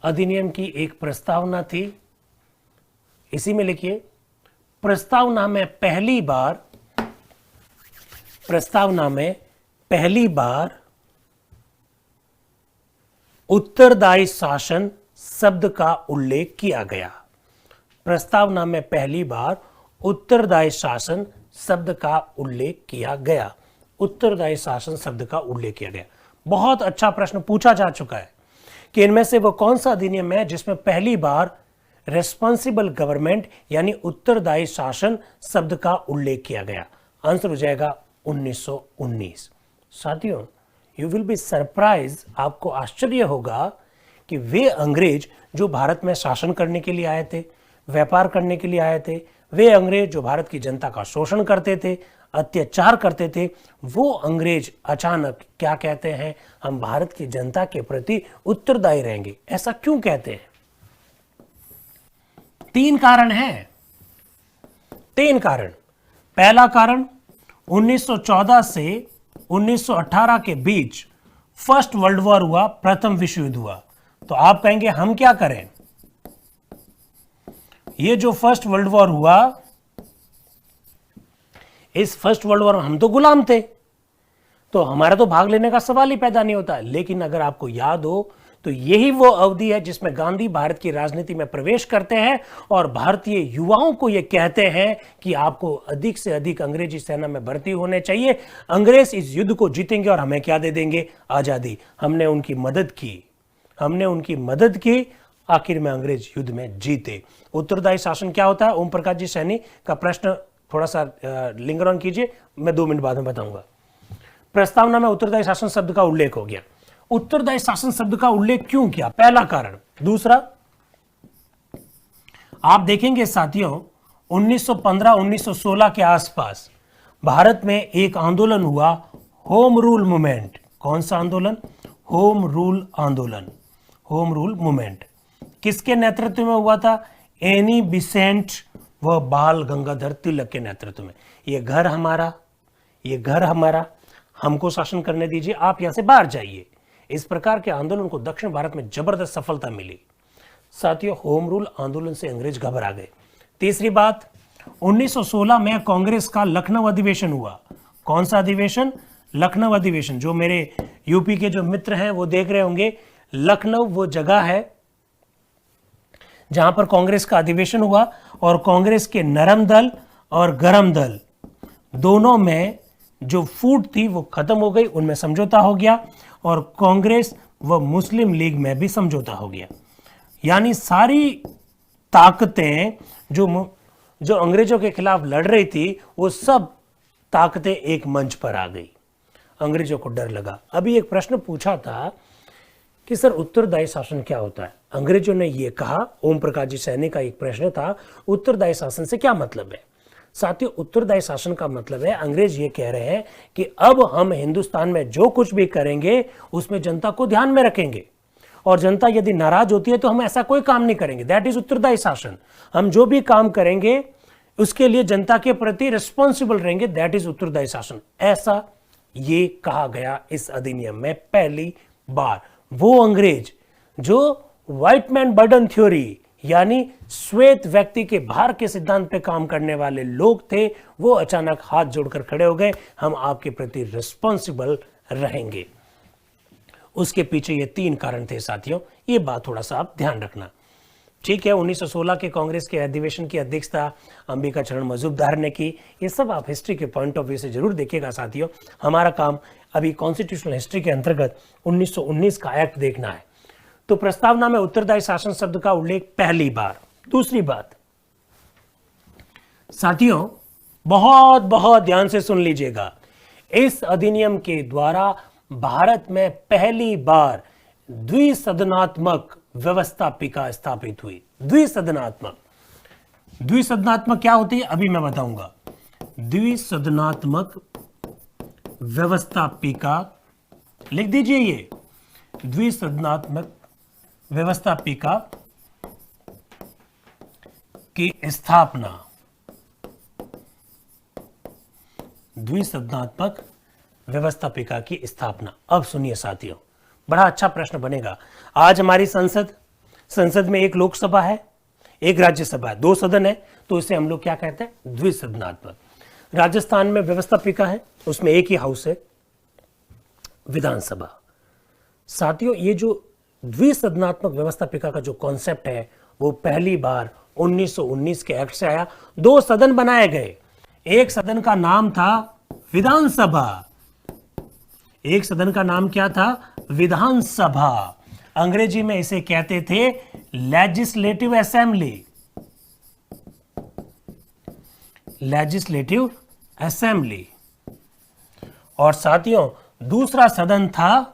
अधिनियम की एक प्रस्तावना थी, इसी में लिखिए, प्रस्तावना में पहली बार उत्तरदायी शासन शब्द का उल्लेख किया गया। प्रस्तावना में पहली बार उत्तरदायी शासन शब्द का उल्लेख किया गया। उत्तरदायी शासन शब्द का उल्लेख किया गया। बहुत अच्छा प्रश्न पूछा जा चुका है कि इनमें से वो कौन सा अधिनियम है जिसमें पहली बार रेस्पॉन्सिबल गवर्नमेंट यानी उत्तरदायी शासन शब्द का उल्लेख किया गया। आंसर हो जाएगा 1919। साथियों, यू विल बी सरप्राइज, आपको आश्चर्य होगा कि वे अंग्रेज जो भारत में शासन करने के लिए आए थे, व्यापार करने के लिए आए थे, वे अंग्रेज जो भारत की जनता का शोषण करते थे, अत्याचार करते थे, वो अंग्रेज अचानक क्या कहते हैं, हम भारत की जनता के प्रति उत्तरदायी रहेंगे। ऐसा क्यों कहते हैं? 3 कारण हैं। 3 कारण। पहला कारण, 1914 से 1918 के बीच फर्स्ट वर्ल्ड वॉर हुआ, प्रथम विश्व युद्ध हुआ। तो आप कहेंगे हम क्या करें? ये जो फर्स्ट वर्ल्ड वॉर हुआ, इस फर्स्ट वर्ल्ड वॉर में हम तो गुलाम थे, तो हमारा तो भाग लेने का सवाल ही पैदा नहीं होता। लेकिन अगर आपको याद हो तो यही वो अवधि है जिसमें गांधी भारत की राजनीति में प्रवेश करते हैं और भारतीय युवाओं को ये कहते हैं कि आपको अधिक से अधिक अंग्रेजी सेना में भर्ती होने चाहिए, अंग्रेज इस युद्ध को जीतेंगे और हमें क्या दे देंगे? आजादी। हमने उनकी मदद की, आखिर में अंग्रेज युद्ध में जीते। उत्तरदायी शासन क्या होता है? ओम प्रकाश जी सैनी का प्रश्न थोड़ा सा लिंगर ऑन कीजिए, मैं 2 मिनट बाद में बताऊंगा। प्रस्तावना में उत्तरदायी शासन शब्द का उल्लेख हो गया। उत्तरदायी शासन शब्द का उल्लेख क्यों किया? पहला कारण। दूसरा, आप देखेंगे साथियों, 1915-1916 के आसपास भारत में एक आंदोलन हुआ, होम रूल मूवमेंट। कौन सा आंदोलन? होम रूल आंदोलन, होम रूल मूवमेंट। किसके नेतृत्व में हुआ था? एनी बिसेंट व बाल गंगाधर तिलक के नेतृत्व में। ये घर हमारा, हमको शासन करने दीजिए, आप यहां से बाहर जाइए। इस प्रकार के आंदोलन को दक्षिण भारत में जबरदस्त सफलता मिली। साथियों, होम रूल आंदोलन से अंग्रेज घबरा गए। तीसरी बात, 1916 में कांग्रेस का लखनऊ अधिवेशन हुआ। कौन सा अधिवेशन? लखनऊ अधिवेशन। जो मेरे यूपी के जो मित्र हैं वो देख रहे होंगे, लखनऊ वो जगह है जहां पर कांग्रेस का अधिवेशन हुआ और कांग्रेस के नरम दल और गरम दल दोनों में जो फूट थी वो खत्म हो गई, उनमें समझौता हो गया और कांग्रेस व मुस्लिम लीग में भी समझौता हो गया। यानी सारी ताकतें जो अंग्रेजों के खिलाफ लड़ रही थी, वो सब ताकतें एक मंच पर आ गई। अंग्रेजों को डर लगा। अभी एक प्रश्न पूछा था कि सर उत्तरदायी शासन क्या होता है? अंग्रेजों ने यह कहा, ओम प्रकाश जी सैनी का एक प्रश्न था, उत्तरदायी शासन से क्या मतलब है? साथियों, उत्तरदायी शासन का मतलब है, अंग्रेज ये कह रहे हैं कि अब हम हिंदुस्तान में जो कुछ भी करेंगे उसमें जनता को ध्यान में रखेंगे और जनता यदि नाराज होती है तो हम ऐसा कोई काम नहीं करेंगे। दैट इज उत्तरदायी शासन। हम जो भी काम करेंगे उसके लिए जनता के प्रति रिस्पॉन्सिबल रहेंगे। दैट इज उत्तरदायी शासन। ऐसा ये कहा गया इस अधिनियम में पहली बार। वो अंग्रेज जो व्हाइट मैन बर्डन थ्योरी यानी श्वेत व्यक्ति के भार के सिद्धांत पे काम करने वाले लोग थे, वो अचानक हाथ जोड़कर खड़े हो गए, हम आपके प्रति रिस्पॉन्सिबल रहेंगे। उसके पीछे ये 3 कारण थे साथियों, ये बात थोड़ा सा आप ध्यान रखना। ठीक है, 1916 के कांग्रेस के अधिवेशन की अध्यक्षता अंबिका चरण मजूमदार ने की। ये सब आप हिस्ट्री के पॉइंट ऑफ व्यू से जरूर देखिएगा साथियों। हमारा काम अभी कॉन्स्टिट्यूशनल हिस्ट्री के अंतर्गत 1919 का एक्ट देखना है। तो प्रस्तावना में उत्तरदायी शासन शब्द का उल्लेख पहली बार। दूसरी बात साथियों, बहुत बहुत ध्यान से सुन लीजिएगा, इस अधिनियम के द्वारा भारत में पहली बार द्विसदनात्मक व्यवस्थापिका स्थापित हुई। द्विसदनात्मक क्या होती है अभी मैं बताऊंगा। द्विसदनात्मक व्यवस्थापिका लिख दीजिए, ये द्विसदनात्मक व्यवस्थापिका की स्थापना। द्विसदनात्मक व्यवस्थापिका की स्थापना। अब सुनिए साथियों, बड़ा अच्छा प्रश्न बनेगा। आज हमारी संसद में एक लोकसभा है, एक राज्यसभा है, 2 सदन है, तो इसे हम लोग क्या कहते हैं? द्विसदनात्मक। राजस्थान में व्यवस्थापिका है, उसमें एक ही हाउस है, विधानसभा। साथियों, ये जो द्विसदनात्मक व्यवस्थापिका का जो कॉन्सेप्ट है वो पहली बार 1919 के एक्ट से आया। 2 सदन बनाए गए, एक सदन का नाम था विधानसभा, एक सदन का नाम क्या था? विधानसभा। अंग्रेजी में इसे कहते थे लेजिस्लेटिव असेंबली। Legislative assembly. और साथियों, दूसरा सदन था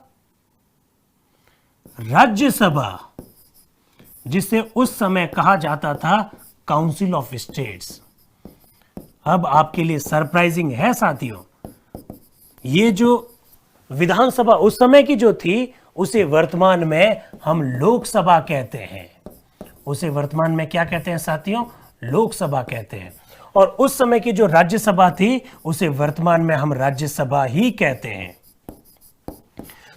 राज्यसभा, जिसे उस समय कहा जाता था काउंसिल ऑफ स्टेट्स। अब आपके लिए सरप्राइजिंग है साथियों, ये जो विधानसभा उस समय की जो थी उसे वर्तमान में हम लोकसभा कहते हैं। उसे वर्तमान में क्या कहते हैं साथियों? लोकसभा कहते हैं। और उस समय की जो राज्यसभा थी उसे वर्तमान में हम राज्यसभा ही कहते हैं।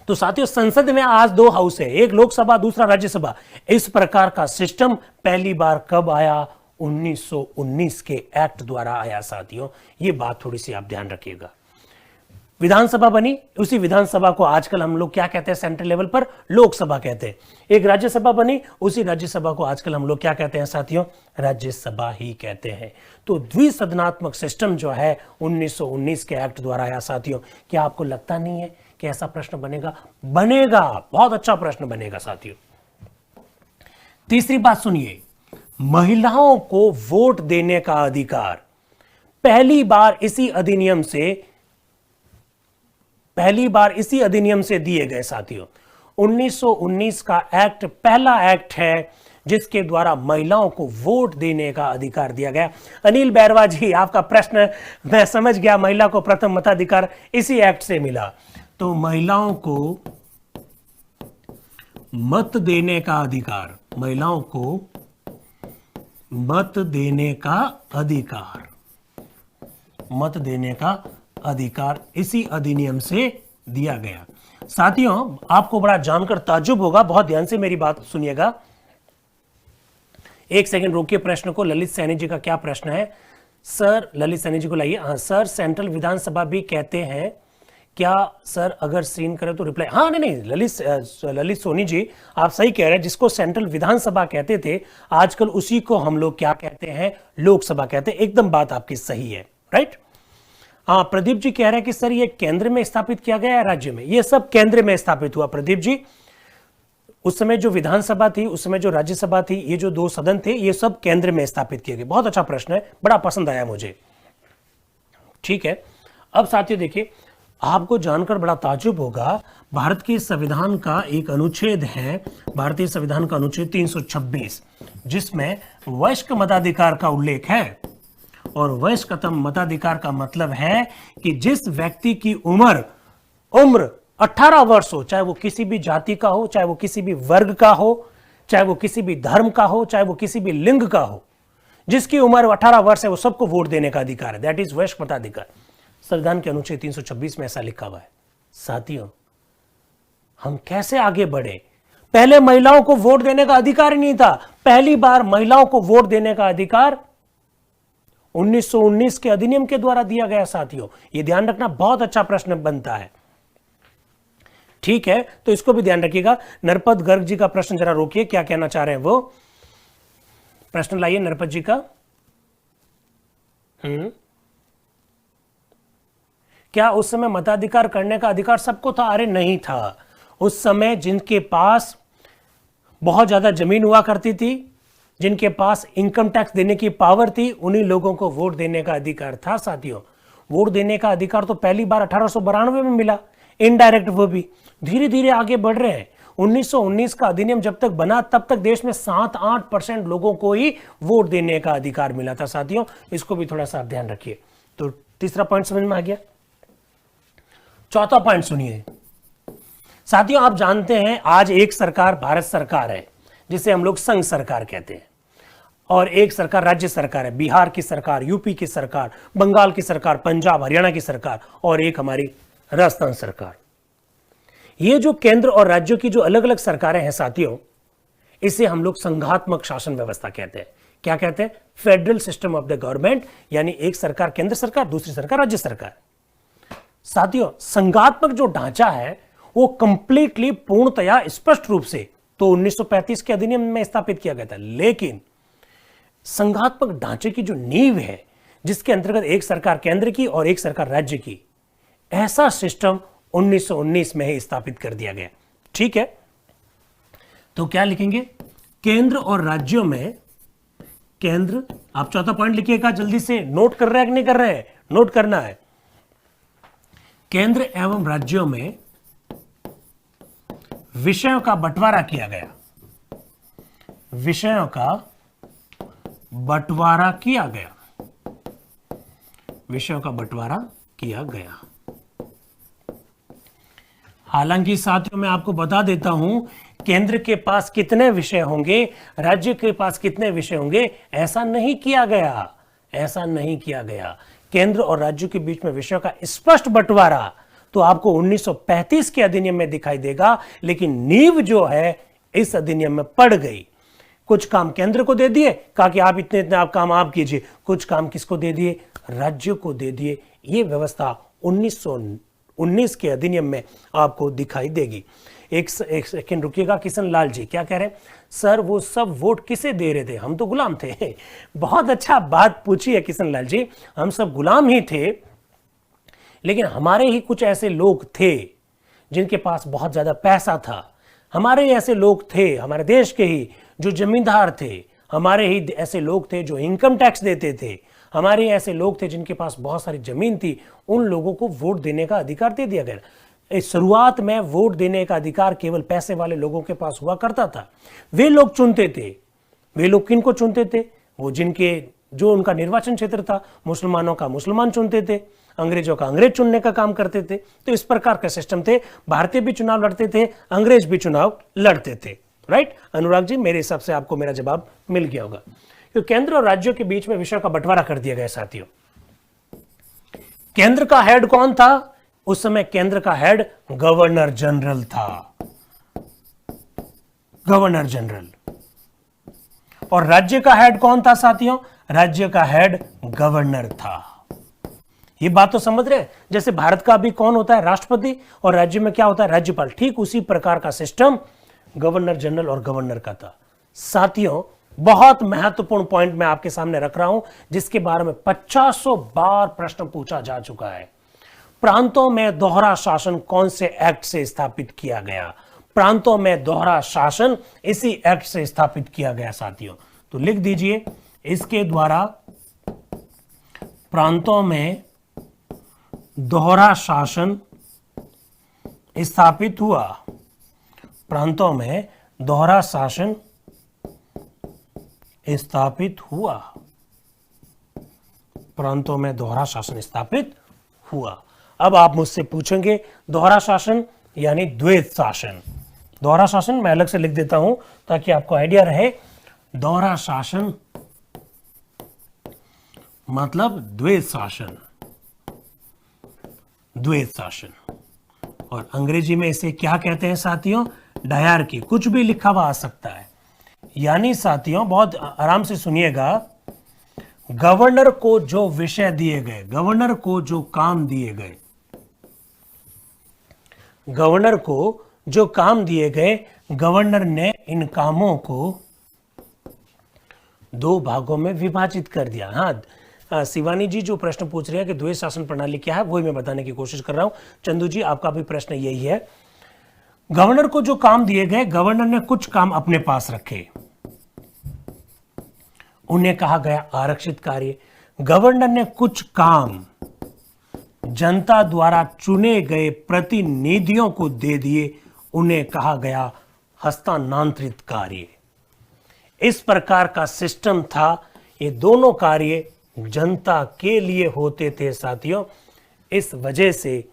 तो साथियों, संसद में आज दो हाउस है, एक लोकसभा दूसरा राज्यसभा। इस प्रकार का सिस्टम पहली बार कब आया? 1919 के एक्ट द्वारा आया साथियों। ये बात थोड़ी सी आप ध्यान रखिएगा। विधानसभा बनी, उसी विधानसभा को आजकल हम लोग क्या कहते हैं? सेंट्रल लेवल पर लोकसभा कहते हैं। एक राज्यसभा बनी, उसी राज्यसभा को आजकल हम लोग क्या कहते हैं साथियों? राज्यसभा ही कहते हैं। तो द्विसदनात्मक सिस्टम जो है 1919 के एक्ट द्वारा आया साथियों। क्या आपको लगता नहीं है कि ऐसा प्रश्न बनेगा? बनेगा, बहुत अच्छा प्रश्न बनेगा साथियों। तीसरी बात सुनिए, महिलाओं को वोट देने का अधिकार पहली बार इसी अधिनियम से दिए गए साथियों। 1919 का एक्ट पहला एक्ट है जिसके द्वारा महिलाओं को वोट देने का अधिकार दिया गया। अनिल बैरवा जी, आपका प्रश्न मैं समझ गया। महिला को प्रथम मताधिकार इसी एक्ट से मिला। तो महिलाओं को मत देने का अधिकार, महिलाओं को मत देने का अधिकार, मत देने का अधिकार इसी अधिनियम से दिया गया। साथियों, आपको बड़ा जानकर ताज्जुब होगा, बहुत ध्यान से मेरी बात सुनिएगा। एक सेकंड रोकिए प्रश्न को। ललित सैनी जी का क्या प्रश्न है? सर, ललित सैनी जी को लाइए। हाँ सर, सेंट्रल विधानसभा भी कहते हैं क्या सर? अगर सीन करें तो रिप्लाई। हाँ नहीं, ललित सोनी जी आप सही कह रहे हैं। जिसको सेंट्रल विधानसभा कहते थे आजकल उसी को हम लोग क्या कहते हैं? लोकसभा कहते हैं। एकदम बात आपकी सही है, राइट। हाँ, प्रदीप जी कह रहे हैं कि सर ये केंद्र में स्थापित किया गया है राज्य में? ये सब केंद्र में स्थापित हुआ प्रदीप जी। उस समय जो विधानसभा थी, उस समय जो राज्यसभा थी, ये जो दो सदन थे, ये सब केंद्र में स्थापित किए गए। बहुत अच्छा प्रश्न है, बड़ा पसंद आया मुझे। ठीक है, अब साथियों देखिए, आपको जानकर बड़ा ताज्जुब होगा। भारत के संविधान का एक अनुच्छेद है, भारतीय संविधान का अनुच्छेद 326, जिसमें वयस्क मताधिकार का उल्लेख है। और वयस्कतम मताधिकार का मतलब है कि जिस व्यक्ति की उम्र 18 वर्ष हो, चाहे वो किसी भी जाति का हो, चाहे वो किसी भी वर्ग का हो, चाहे वो किसी भी धर्म का हो, चाहे वो किसी भी लिंग का हो, जिसकी उम्र 18 वर्ष है वो सबको वोट देने का अधिकार है। दैट इज वयस्क मताधिकार। संविधान के अनुच्छेद 326 में ऐसा लिखा हुआ है। साथियों, हम कैसे आगे बढ़े? पहले महिलाओं को वोट देने का अधिकार ही नहीं था। पहली बार महिलाओं को वोट देने का अधिकार 1919 के अधिनियम के द्वारा दिया गया साथियों। यह ध्यान रखना, बहुत अच्छा प्रश्न बनता है। ठीक है, तो इसको भी ध्यान रखिएगा। नरपत गर्ग जी का प्रश्न जरा रोकिए, क्या कहना चाह रहे हैं वो? प्रश्न लाइए नरपत जी का। क्या उस समय मताधिकार करने का अधिकार सबको था? अरे नहीं था। उस समय जिनके पास बहुत ज्यादा जमीन हुआ करती थी, जिनके पास इनकम टैक्स देने की पावर थी, उन्हीं लोगों को वोट देने का अधिकार था साथियों। वोट देने का अधिकार तो पहली बार 1892 में मिला, इनडायरेक्ट वो भी। धीरे धीरे आगे बढ़ रहे हैं। 1919 का अधिनियम जब तक बना तब तक देश में 7-8% लोगों को ही वोट देने का अधिकार मिला था साथियों। इसको भी थोड़ा सा ध्यान रखिए। तो तीसरा पॉइंट समझ में आ गया। चौथा पॉइंट सुनिए साथियों, आप जानते हैं आज एक सरकार भारत सरकार है जिसे हम लोग संघ सरकार कहते हैं, और एक सरकार राज्य सरकार है। बिहार की सरकार, यूपी की सरकार, बंगाल की सरकार, पंजाब हरियाणा की सरकार, और एक हमारी राजस्थान सरकार। ये जो केंद्र और राज्यों की जो अलग अलग सरकारें हैं साथियों, इसे हम लोग संघात्मक शासन व्यवस्था कहते हैं। क्या कहते हैं? Federal system of the government, यानी एक सरकार केंद्र सरकार, दूसरी सरकार राज्य सरकार। साथियों, संघात्मक जो ढांचा है वो कंप्लीटली पूर्णतया स्पष्ट रूप से तो 1935 के अधिनियम में स्थापित किया गया था, लेकिन संघात्मक ढांचे की जो नींव है, जिसके अंतर्गत एक सरकार केंद्र की और एक सरकार राज्य की, ऐसा सिस्टम 1919 में ही स्थापित कर दिया गया। ठीक है, तो क्या लिखेंगे? केंद्र और राज्यों में, केंद्र, आप चौथा पॉइंट लिखिएगा जल्दी से। नोट कर रहे हैं कि नहीं कर रहे हैं? नोट करना है। केंद्र एवं राज्यों में विषयों का बंटवारा किया गया। विषयों का बंटवारा किया गया, विषयों का बंटवारा किया गया। हालांकि साथियों मैं आपको बता देता हूं, केंद्र के पास कितने विषय होंगे, राज्य के पास कितने विषय होंगे, ऐसा नहीं किया गया, ऐसा नहीं किया गया। केंद्र और राज्य के बीच में विषयों का स्पष्ट बंटवारा तो आपको 1935 के अधिनियम में दिखाई देगा, लेकिन नींव जो है इस अधिनियम में पड़ गई। कुछ काम केंद्र को दे दिए, कहा कि आप इतने इतने आप काम आप कीजिए, कुछ काम किसको दे दिए, राज्य को दे दिए। ये व्यवस्था 1919 के अधिनियम में आपको दिखाई देगी। एक सेकंड रुकिएगा, किशन लाल जी क्या कह रहे हैं? सर वो सब वोट किसे दे रहे थे, हम तो गुलाम थे। बहुत अच्छा बात पूछी है किशन लाल जी, हम सब गुलाम ही थे, लेकिन हमारे ही कुछ ऐसे लोग थे जिनके पास बहुत ज्यादा पैसा था। हमारे ऐसे लोग थे, हमारे देश के ही जो जमींदार थे, हमारे ही ऐसे लोग थे जो इनकम टैक्स देते थे, हमारे ऐसे लोग थे जिनके पास बहुत सारी जमीन थी। उन लोगों को वोट देने का अधिकार दे दिया गया। इस शुरुआत में वोट देने का अधिकार केवल पैसे वाले लोगों के पास हुआ करता था। वे लोग चुनते थे। वे लोग किन को चुनते थे? वो जिनके जो उनका निर्वाचन क्षेत्र था, मुसलमानों का मुसलमान चुनते थे, अंग्रेजों का अंग्रेज चुनने का काम करते थे। तो इस प्रकार का सिस्टम थे। भारतीय भी चुनाव लड़ते थे, अंग्रेज भी चुनाव लड़ते थे। राइट अनुराग जी, मेरे हिसाब से आपको मेरा जवाब मिल गया होगा। तो केंद्र और राज्यों के बीच में विषयों का बंटवारा कर दिया गया साथियों। केंद्र का हेड कौन था? उस समय केंद्र का हेड गवर्नर जनरल था, गवर्नर जनरल। और राज्य का हेड कौन था साथियों? राज्य का हेड गवर्नर था। ये बात तो समझ रहे हैं? जैसे भारत का भी कौन होता है? राष्ट्रपति, और राज्य में क्या होता है? राज्यपाल। ठीक उसी प्रकार का सिस्टम गवर्नर जनरल और गवर्नर का था। साथियों बहुत महत्वपूर्ण पॉइंट मैं आपके सामने रख रहा हूं, जिसके बारे में 50 बार प्रश्न पूछा जा चुका है। प्रांतों में दोहरा शासन कौन से एक्ट से स्थापित किया गया? प्रांतों में दोहरा शासन इसी एक्ट से स्थापित किया गया साथियों। तो लिख दीजिए, इसके द्वारा प्रांतों में दोहरा शासन स्थापित हुआ। प्रांतों में दोहरा शासन स्थापित हुआ। प्रांतों में दोहरा शासन स्थापित हुआ। अब आप मुझसे पूछेंगे दोहरा शासन यानी द्वैत शासन। दोहरा शासन मैं अलग से लिख देता हूं ताकि आपको आइडिया रहे। दोहरा शासन मतलब द्वैत शासन, द्वैत शासन। और अंग्रेजी में इसे क्या कहते हैं साथियों? डायरकी। कुछ भी लिखा हुआ आ सकता है। यानी साथियों बहुत आराम से सुनिएगा, गवर्नर को जो विषय दिए गए, गवर्नर को जो काम दिए गए, गवर्नर को जो काम दिए गए, गवर्नर ने इन कामों को दो भागों में विभाजित कर दिया। हाँ शिवानी जी जो प्रश्न पूछ रहे हैं कि द्वैत शासन प्रणाली क्या है, वही मैं बताने की कोशिश कर रहा हूं। चंदू जी आपका भी प्रश्न यही है। गवर्नर को जो काम दिए गए, गवर्नर ने कुछ काम अपने पास रखे, उन्हें कहा गया आरक्षित कार्य। गवर्नर ने कुछ काम जनता द्वारा चुने गए प्रतिनिधियों को दे दिए, उन्हें कहा गया हस्तांतरित कार्य। इस प्रकार का सिस्टम था। ये दोनों कार्य जनता के लिए होते थे साथियों। इस वजह से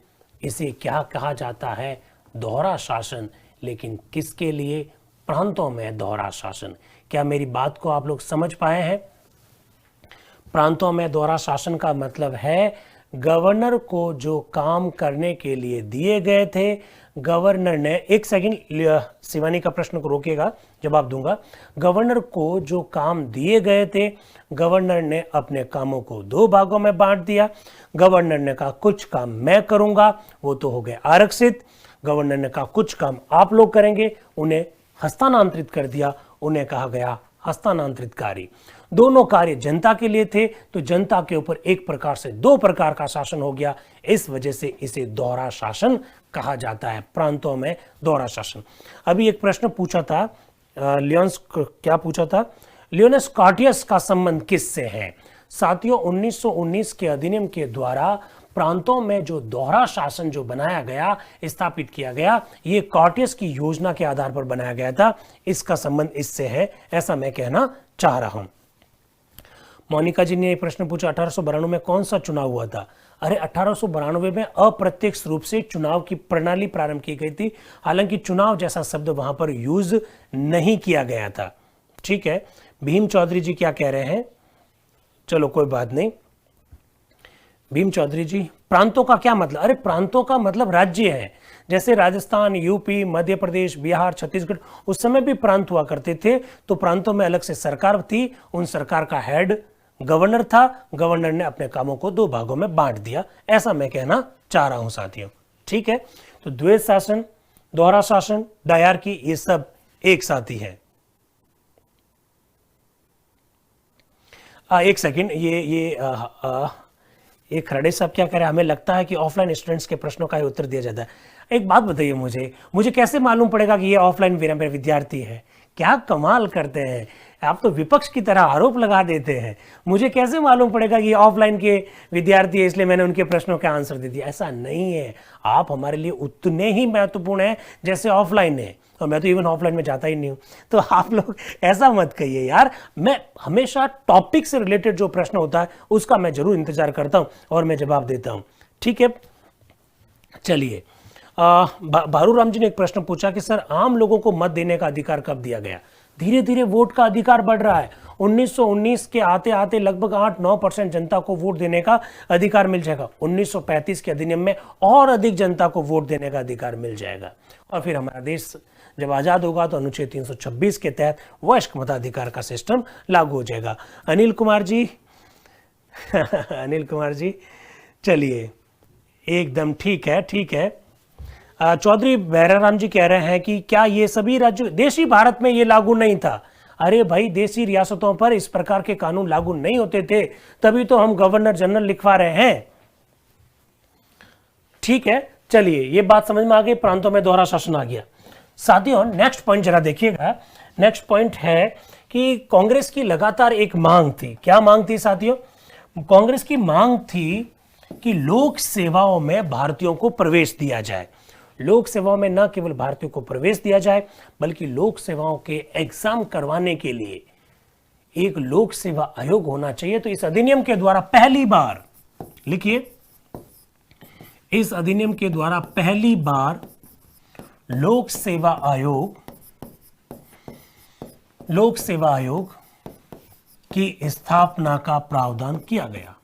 इसे क्या कहा जाता है? दोहरा शासन। लेकिन किसके लिए? प्रांतों में दोहरा शासन। क्या मेरी बात को आप लोग समझ पाए हैं? प्रांतों में दोहरा शासन का मतलब है गवर्नर को जो काम करने के लिए दिए गए थे, गवर्नर ने, एक सेकंड शिवानी का प्रश्न को रोकिएगा, जवाब दूंगा। गवर्नर को जो काम दिए गए थे, गवर्नर ने अपने कामों को दो भागों में बांट दिया। गवर्नर ने कहा कुछ काम मैं करूंगा, वो तो हो गए आरक्षित। गवर्नर ने कहा कुछ काम आप लोग करेंगे, उन्हें हस्तांतरित कर दिया, उन्हें कहा गया हस्तांतरित कार्य। दोनों कार्य जनता के लिए थे, तो जनता के ऊपर एक प्रकार से दो प्रकार का शासन हो गया। इस वजह से इसे दोहरा शासन कहा जाता है। प्रांतों में दोहरा शासन। अभी एक प्रश्न पूछा था लियोन्स, क्या पूछा था? लियोनस कॉर्टियस का संबंध किससे है? साथियों 1919 के अधिनियम के द्वारा प्रांतों में जो दोहरा शासन जो बनाया गया, स्थापित किया गया, ये कॉर्टियस की योजना के आधार पर बनाया गया था। इसका संबंध इससे है, ऐसा मैं कहना चाह रहा हूं। मोनिका जी ने एक प्रश्न पूछा 1892 में कौन सा चुनाव हुआ था। अरे 1892 में अप्रत्यक्ष रूप से चुनाव की प्रणाली प्रारंभ की गई थी, हालांकि चुनाव जैसा शब्द वहां पर यूज नहीं किया गया था। ठीक है, भीम चौधरी जी क्या कह रहे हैं, चलो कोई बात नहीं। भीम चौधरी जी, प्रांतों का क्या मतलब? अरे प्रांतों का मतलब राज्य है, जैसे राजस्थान, यूपी, मध्य प्रदेश, बिहार, छत्तीसगढ़, उस समय भी प्रांत हुआ करते थे। तो प्रांतों में अलग से सरकार थी, उन सरकार का हेड गवर्नर था, गवर्नर ने अपने कामों को दो भागों में बांट दिया, ऐसा मैं कहना चाह रहा हूं साथियों। ठीक है, तो द्वैध शासन, दोहरा शासन, डायरकी, ये सब एक साथ ही है। एक सेकंड, ये खरड़े साहब क्या कह रहे हैं, हमें लगता है कि ऑफलाइन स्टूडेंट्स के प्रश्नों का ही उत्तर दिया जाता है। एक बात बताइए मुझे कैसे मालूम पड़ेगा कि ये ऑफलाइन मेरा विद्यार्थी है? क्या कमाल करते हैं आप, तो विपक्ष की तरह आरोप लगा देते हैं। मुझे कैसे मालूम पड़ेगा कि ये ऑफलाइन के विद्यार्थी है इसलिए मैंने उनके प्रश्नों का आंसर दे दिया? ऐसा नहीं है, आप हमारे लिए उतने ही महत्वपूर्ण हैं जैसे ऑफलाइन है, और मैं तो इवन ऑफलाइन में जाता ही नहीं हूं। तो आप लोग ऐसा मत कहिए यार, मैं हमेशा टॉपिक से रिलेटेड जो प्रश्न होता है उसका मैं जरूर इंतजार करता हूं और मैं जवाब देता हूं। ठीक है, चलिए। भारू राम जी ने एक प्रश्न पूछा कि सर आम लोगों को मत देने का अधिकार कब दिया गया? धीरे धीरे वोट का अधिकार बढ़ रहा है। 1919 के आते आते लगभग 8-9% जनता को वोट देने का अधिकार मिल जाएगा। 1935 के अधिनियम में और अधिक जनता को वोट देने का अधिकार मिल जाएगा, और फिर हमारा देश जब आजाद होगा तो अनुच्छेद 326 के तहत वयस्क मताधिकार का सिस्टम लागू हो जाएगा। अनिल कुमार जी अनिल कुमार जी, चलिए एकदम ठीक है, ठीक है। चौधरी भैराराम जी कह रहे हैं कि क्या ये सभी राज्यों, देशी भारत में ये लागू नहीं था? अरे भाई, देशी रियासतों पर इस प्रकार के कानून लागू नहीं होते थे, तभी तो हम गवर्नर जनरल लिखवा रहे हैं। ठीक है, चलिए ये बात समझ में आ गई, प्रांतों में दोहरा शासन आ गया। साथियों नेक्स्ट पॉइंट जरा देखिएगा। नेक्स्ट पॉइंट है कि कांग्रेस की लगातार एक मांग थी। क्या मांग थी साथियों? कांग्रेस की मांग थी कि लोक सेवाओं में भारतीयों को प्रवेश दिया जाए। लोक सेवाओं में न केवल भारतीयों को प्रवेश दिया जाए, बल्कि लोक सेवाओं के एग्जाम करवाने के लिए एक लोक सेवा आयोग होना चाहिए। तो इस अधिनियम के द्वारा पहली बार, लिखिए, इस अधिनियम के द्वारा पहली बार लोक सेवा आयोग की स्थापना का प्रावधान किया गया।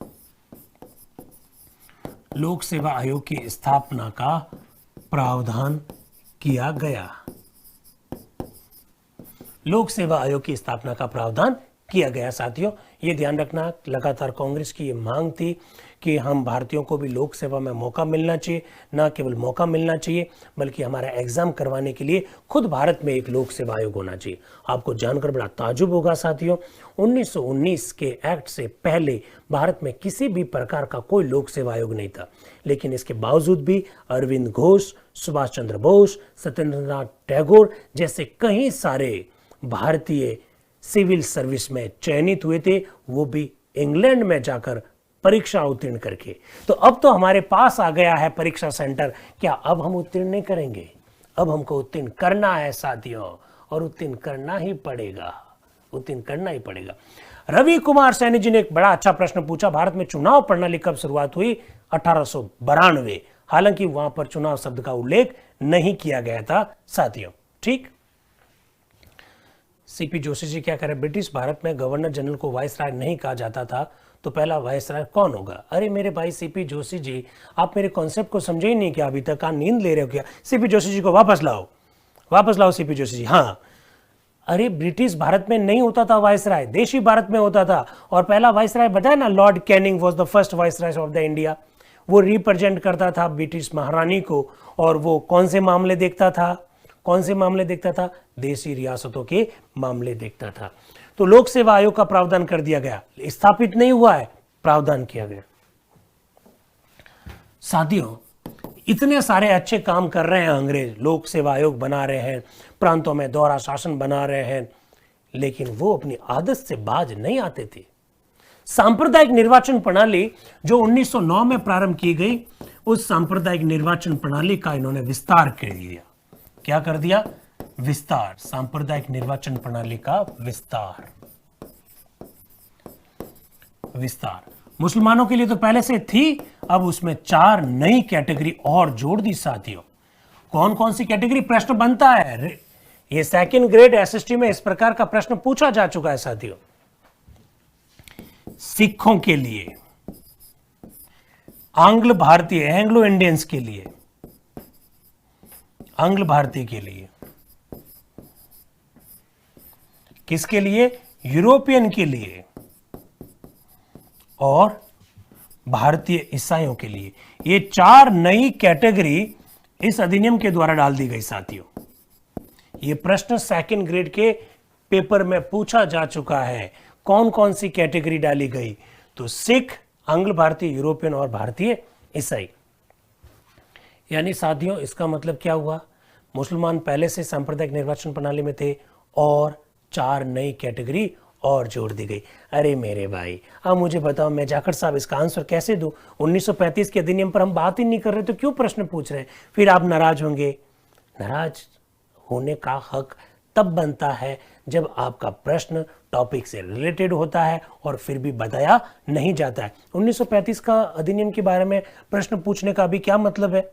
लोक सेवा आयोग की स्थापना का प्रावधान किया गया। लोक सेवा आयोग की स्थापना का प्रावधान किया गया। साथियों ये ध्यान रखना, लगातार कांग्रेस की ये मांग थी कि हम भारतीयों को भी लोक सेवा में मौका मिलना चाहिए, ना केवल मौका मिलना चाहिए बल्कि हमारा एग्जाम करवाने के लिए खुद भारत में एक लोक सेवा आयोग होना चाहिए। आपको जानकर बड़ा ताजुब होगा साथियों, 1919 के एक्ट से पहले भारत में किसी भी प्रकार का कोई लोक सेवा आयोग नहीं था, लेकिन इसके बावजूद भी अरविंद घोष, सुभाष चंद्र बोस, सत्येंद्रनाथ टैगोर जैसे कई सारे भारतीय सिविल सर्विस में चयनित हुए थे, वो भी इंग्लैंड में जाकर परीक्षा उत्तीर्ण करके। तो अब तो हमारे पास आ गया है परीक्षा सेंटर, क्या अब हम उत्तीर्ण नहीं करेंगे? अब हमको उत्तीर्ण करना है साथियों, और उत्तीर्ण करना ही पड़ेगा, उत्तीर्ण करना ही पड़ेगा। रवि कुमार सैनी जी ने एक बड़ा अच्छा प्रश्न पूछा, भारत में चुनाव प्रणाली कब शुरुआत हुई? 1892। हालांकि वहां पर चुनाव शब्द का उल्लेख नहीं किया गया था साथियों। ठीक। सीपी जोशी जी क्या कह रहे हैं, ब्रिटिश भारत में गवर्नर जनरल को वाइसराय नहीं कहा जाता था, तो पहला वाइसराय कौन होगा? अरे मेरे भाई सीपी जोशी जी, आप मेरे कॉन्सेप्ट को समझे ही नहीं क्या? अभी तक नींद ले रहे हो क्या? सीपी जोशी जी को वापस लाओ, वापस लाओ सीपी जोशी जी। हाँ, अरे ब्रिटिश भारत में नहीं होता था वाइसराय, देशी भारत में होता था। और पहला वाइसराय बताया ना, Lord Canning was the first viceroy of the India. वो रिप्रेजेंट करता था ब्रिटिश महारानी को, और वो कौन से मामले देखता था? कौन से मामले देखता था? देशी रियासतों के मामले देखता था। तो लोक सेवा आयोग का प्रावधान कर दिया गया, स्थापित नहीं हुआ है, प्रावधान किया गया। साथियों इतने सारे अच्छे काम कर रहे हैं अंग्रेज, लोक सेवा आयोग बना रहे हैं, प्रांतों में दोहरा शासन बना रहे हैं, लेकिन वो अपनी आदत से बाज नहीं आते थे। सांप्रदायिक निर्वाचन प्रणाली जो 1909 में प्रारंभ की गई, उस सांप्रदायिक निर्वाचन प्रणाली का इन्होंने विस्तार कर दिया। क्या कर दिया? विस्तार। सांप्रदायिक निर्वाचन प्रणाली का विस्तार। विस्तार। मुसलमानों के लिए तो पहले से थी, अब उसमें 4 नई कैटेगरी और जोड़ दी साथियों। कौन कौन सी कैटेगरी प्रश्न बनता है? ये सेकंड ग्रेड एसएसटी में इस प्रकार का प्रश्न पूछा जा चुका है साथियों। सिखों के लिए, आंग्ल भारतीय एंग्लो इंडियंस के लिए, आंग्ल भारतीय के लिए, किसके लिए? यूरोपियन के लिए और भारतीय ईसाइयों के लिए। ये 4 नई कैटेगरी इस अधिनियम के द्वारा डाल दी गई साथियों। ये प्रश्न सेकंड ग्रेड के पेपर में पूछा जा चुका है। कौन कौन सी कैटेगरी डाली गई? तो सिख, आंग्ल भारतीय, यूरोपियन और भारतीय ईसाई। यानी साथियों इसका मतलब क्या हुआ? मुसलमान पहले से सांप्रदायिक निर्वाचन प्रणाली में थे और 4 नई कैटेगरी और जोड़ दी गई। अरे मेरे भाई, अब मुझे बताओ, मैं जाखड़ साहब इसका आंसर कैसे दूं? 1935 के अधिनियम पर हम बात ही नहीं कर रहे तो क्यों प्रश्न पूछ रहे हैं? फिर आप नाराज होंगे। नाराज होने का हक तब बनता है जब आपका प्रश्न टॉपिक से रिलेटेड होता है और फिर भी बताया नहीं जाता है। 1935 का अधिनियम के बारे में प्रश्न पूछने का अभी क्या मतलब है?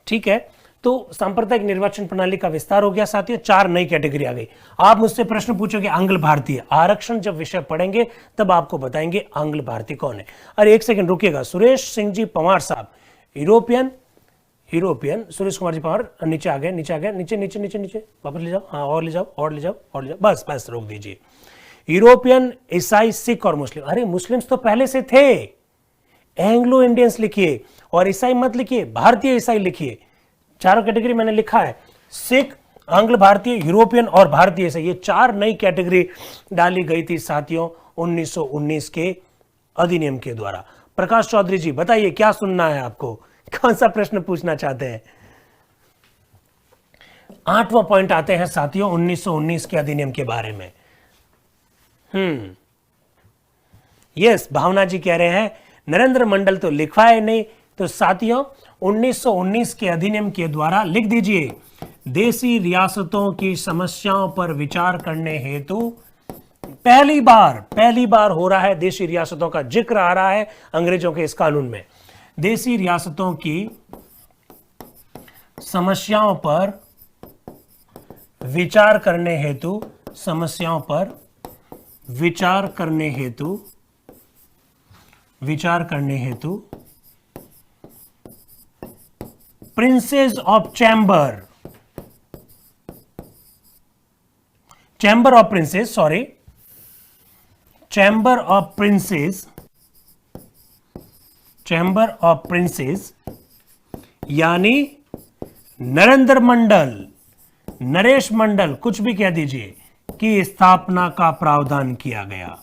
ठीक है, तो सांप्रदायिक निर्वाचन प्रणाली का विस्तार हो गया साथियों, 4 नई कैटेगरी आ गई। आप मुझसे प्रश्न पूछोगे आंग्ल भारतीय, आरक्षण जब विषय पढ़ेंगे तब आपको बताएंगे आंग्ल भारतीय कौन है। अरे एक सेकंड रुकिएगा, सुरेश सिंह जी पंवार साहब, यूरोपियन, सुरेश कुमार जी पंवार नीचे आ गए, नीचे वापस ले जाओ, हाँ और ले जाओ, बस रोक दीजिए। यूरोपियन, ईसाई, सिख और मुस्लिम। अरे मुस्लिम्स तो पहले से थे, एंग्लो इंडियंस लिखिए और ईसाई मत लिखिए, भारतीय ईसाई लिखिए। 4 कैटेगरी मैंने लिखा है, सिख, आंग्ल भारतीय, यूरोपियन और भारतीय ईसाई। ये 4 नई कैटेगरी डाली गई थी साथियों 1919 के अधिनियम के द्वारा। प्रकाश चौधरी जी बताइए क्या सुनना है आपको, कौन सा प्रश्न पूछना चाहते हैं? 8वां पॉइंट आते हैं साथियों 1919 के अधिनियम के बारे में। यस, भावना जी कह रहे हैं नरेंद्र मंडल तो लिखा है नहीं, तो साथियों 1919 के अधिनियम के द्वारा लिख दीजिए, देसी रियासतों की समस्याओं पर विचार करने हेतु पहली बार हो रहा है, देसी रियासतों का जिक्र आ रहा है अंग्रेजों के इस कानून में। देसी रियासतों की समस्याओं पर विचार करने हेतु, princess of chamber of princess यानी नरेंद्र मंडल, नरेश मंडल, कुछ भी कह दीजिए, की स्थापना का प्रावधान किया गया।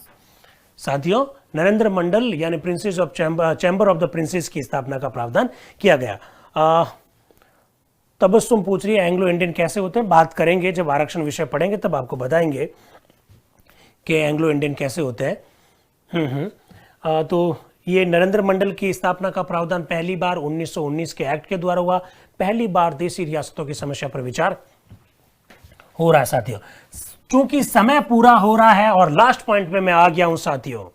साथियों नरेंद्र मंडल यानी princess of chamber of the princess की स्थापना का प्रावधान किया गया। तबस्सुम पूछ रही है एंग्लो इंडियन कैसे होते हैं? बात करेंगे जब आरक्षण विषय पढ़ेंगे तब आपको बताएंगे कि एंग्लो इंडियन कैसे होते हैं। तो ये नरेंद्र मंडल की स्थापना का प्रावधान पहली बार 1919 के एक्ट के द्वारा हुआ। पहली बार देसी रियासतों की समस्या पर विचार हो रहा है साथियों। क्योंकि समय पूरा हो रहा है और लास्ट पॉइंट पे मैं आ गया हूं साथियों,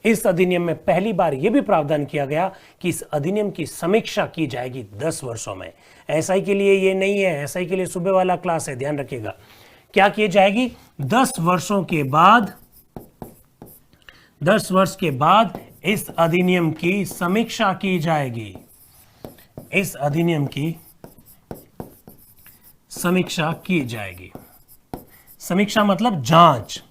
इस अधिनियम में पहली बार यह भी प्रावधान किया गया कि इस अधिनियम की समीक्षा की जाएगी 10 वर्षों में। एसआई के लिए ये नहीं है, एसआई के लिए सुबह वाला क्लास है, ध्यान रखिएगा। क्या की जाएगी? 10 वर्षों के बाद, 10 वर्ष के बाद इस अधिनियम की समीक्षा की जाएगी। इस अधिनियम की समीक्षा की जाएगी। समीक्षा मतलब जांच,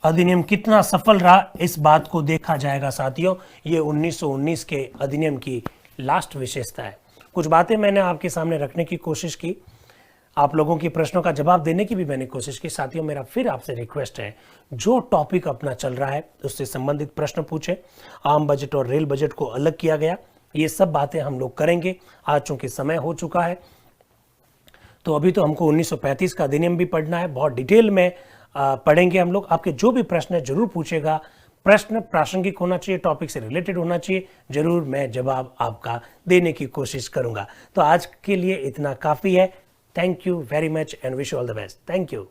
अधिनियम कितना सफल रहा इस बात को देखा जाएगा साथियों। ये 1919 के अधिनियम की लास्ट विशेषता है। कुछ बातें मैंने आपके सामने रखने की कोशिश की, आप लोगों की प्रश्नों का जवाब देने की भी मैंने कोशिश की। साथियों मेरा फिर आपसे रिक्वेस्ट है, जो टॉपिक अपना चल रहा है उससे संबंधित प्रश्न पूछें। आम बजट और रेल बजट को अलग किया गया, ये सब बातें हम लोग करेंगे। आज चूंकि समय हो चुका है तो अभी तो हमको 1935 का अधिनियम भी पढ़ना है, बहुत डिटेल में पढ़ेंगे हम लोग। आपके जो भी प्रश्न है जरूर पूछेगा, प्रश्न प्रासंगिक होना चाहिए, टॉपिक से रिलेटेड होना चाहिए, जरूर मैं जवाब आपका देने की कोशिश करूंगा। तो आज के लिए इतना काफी है। Thank you very much and wish you all the best. Thank you.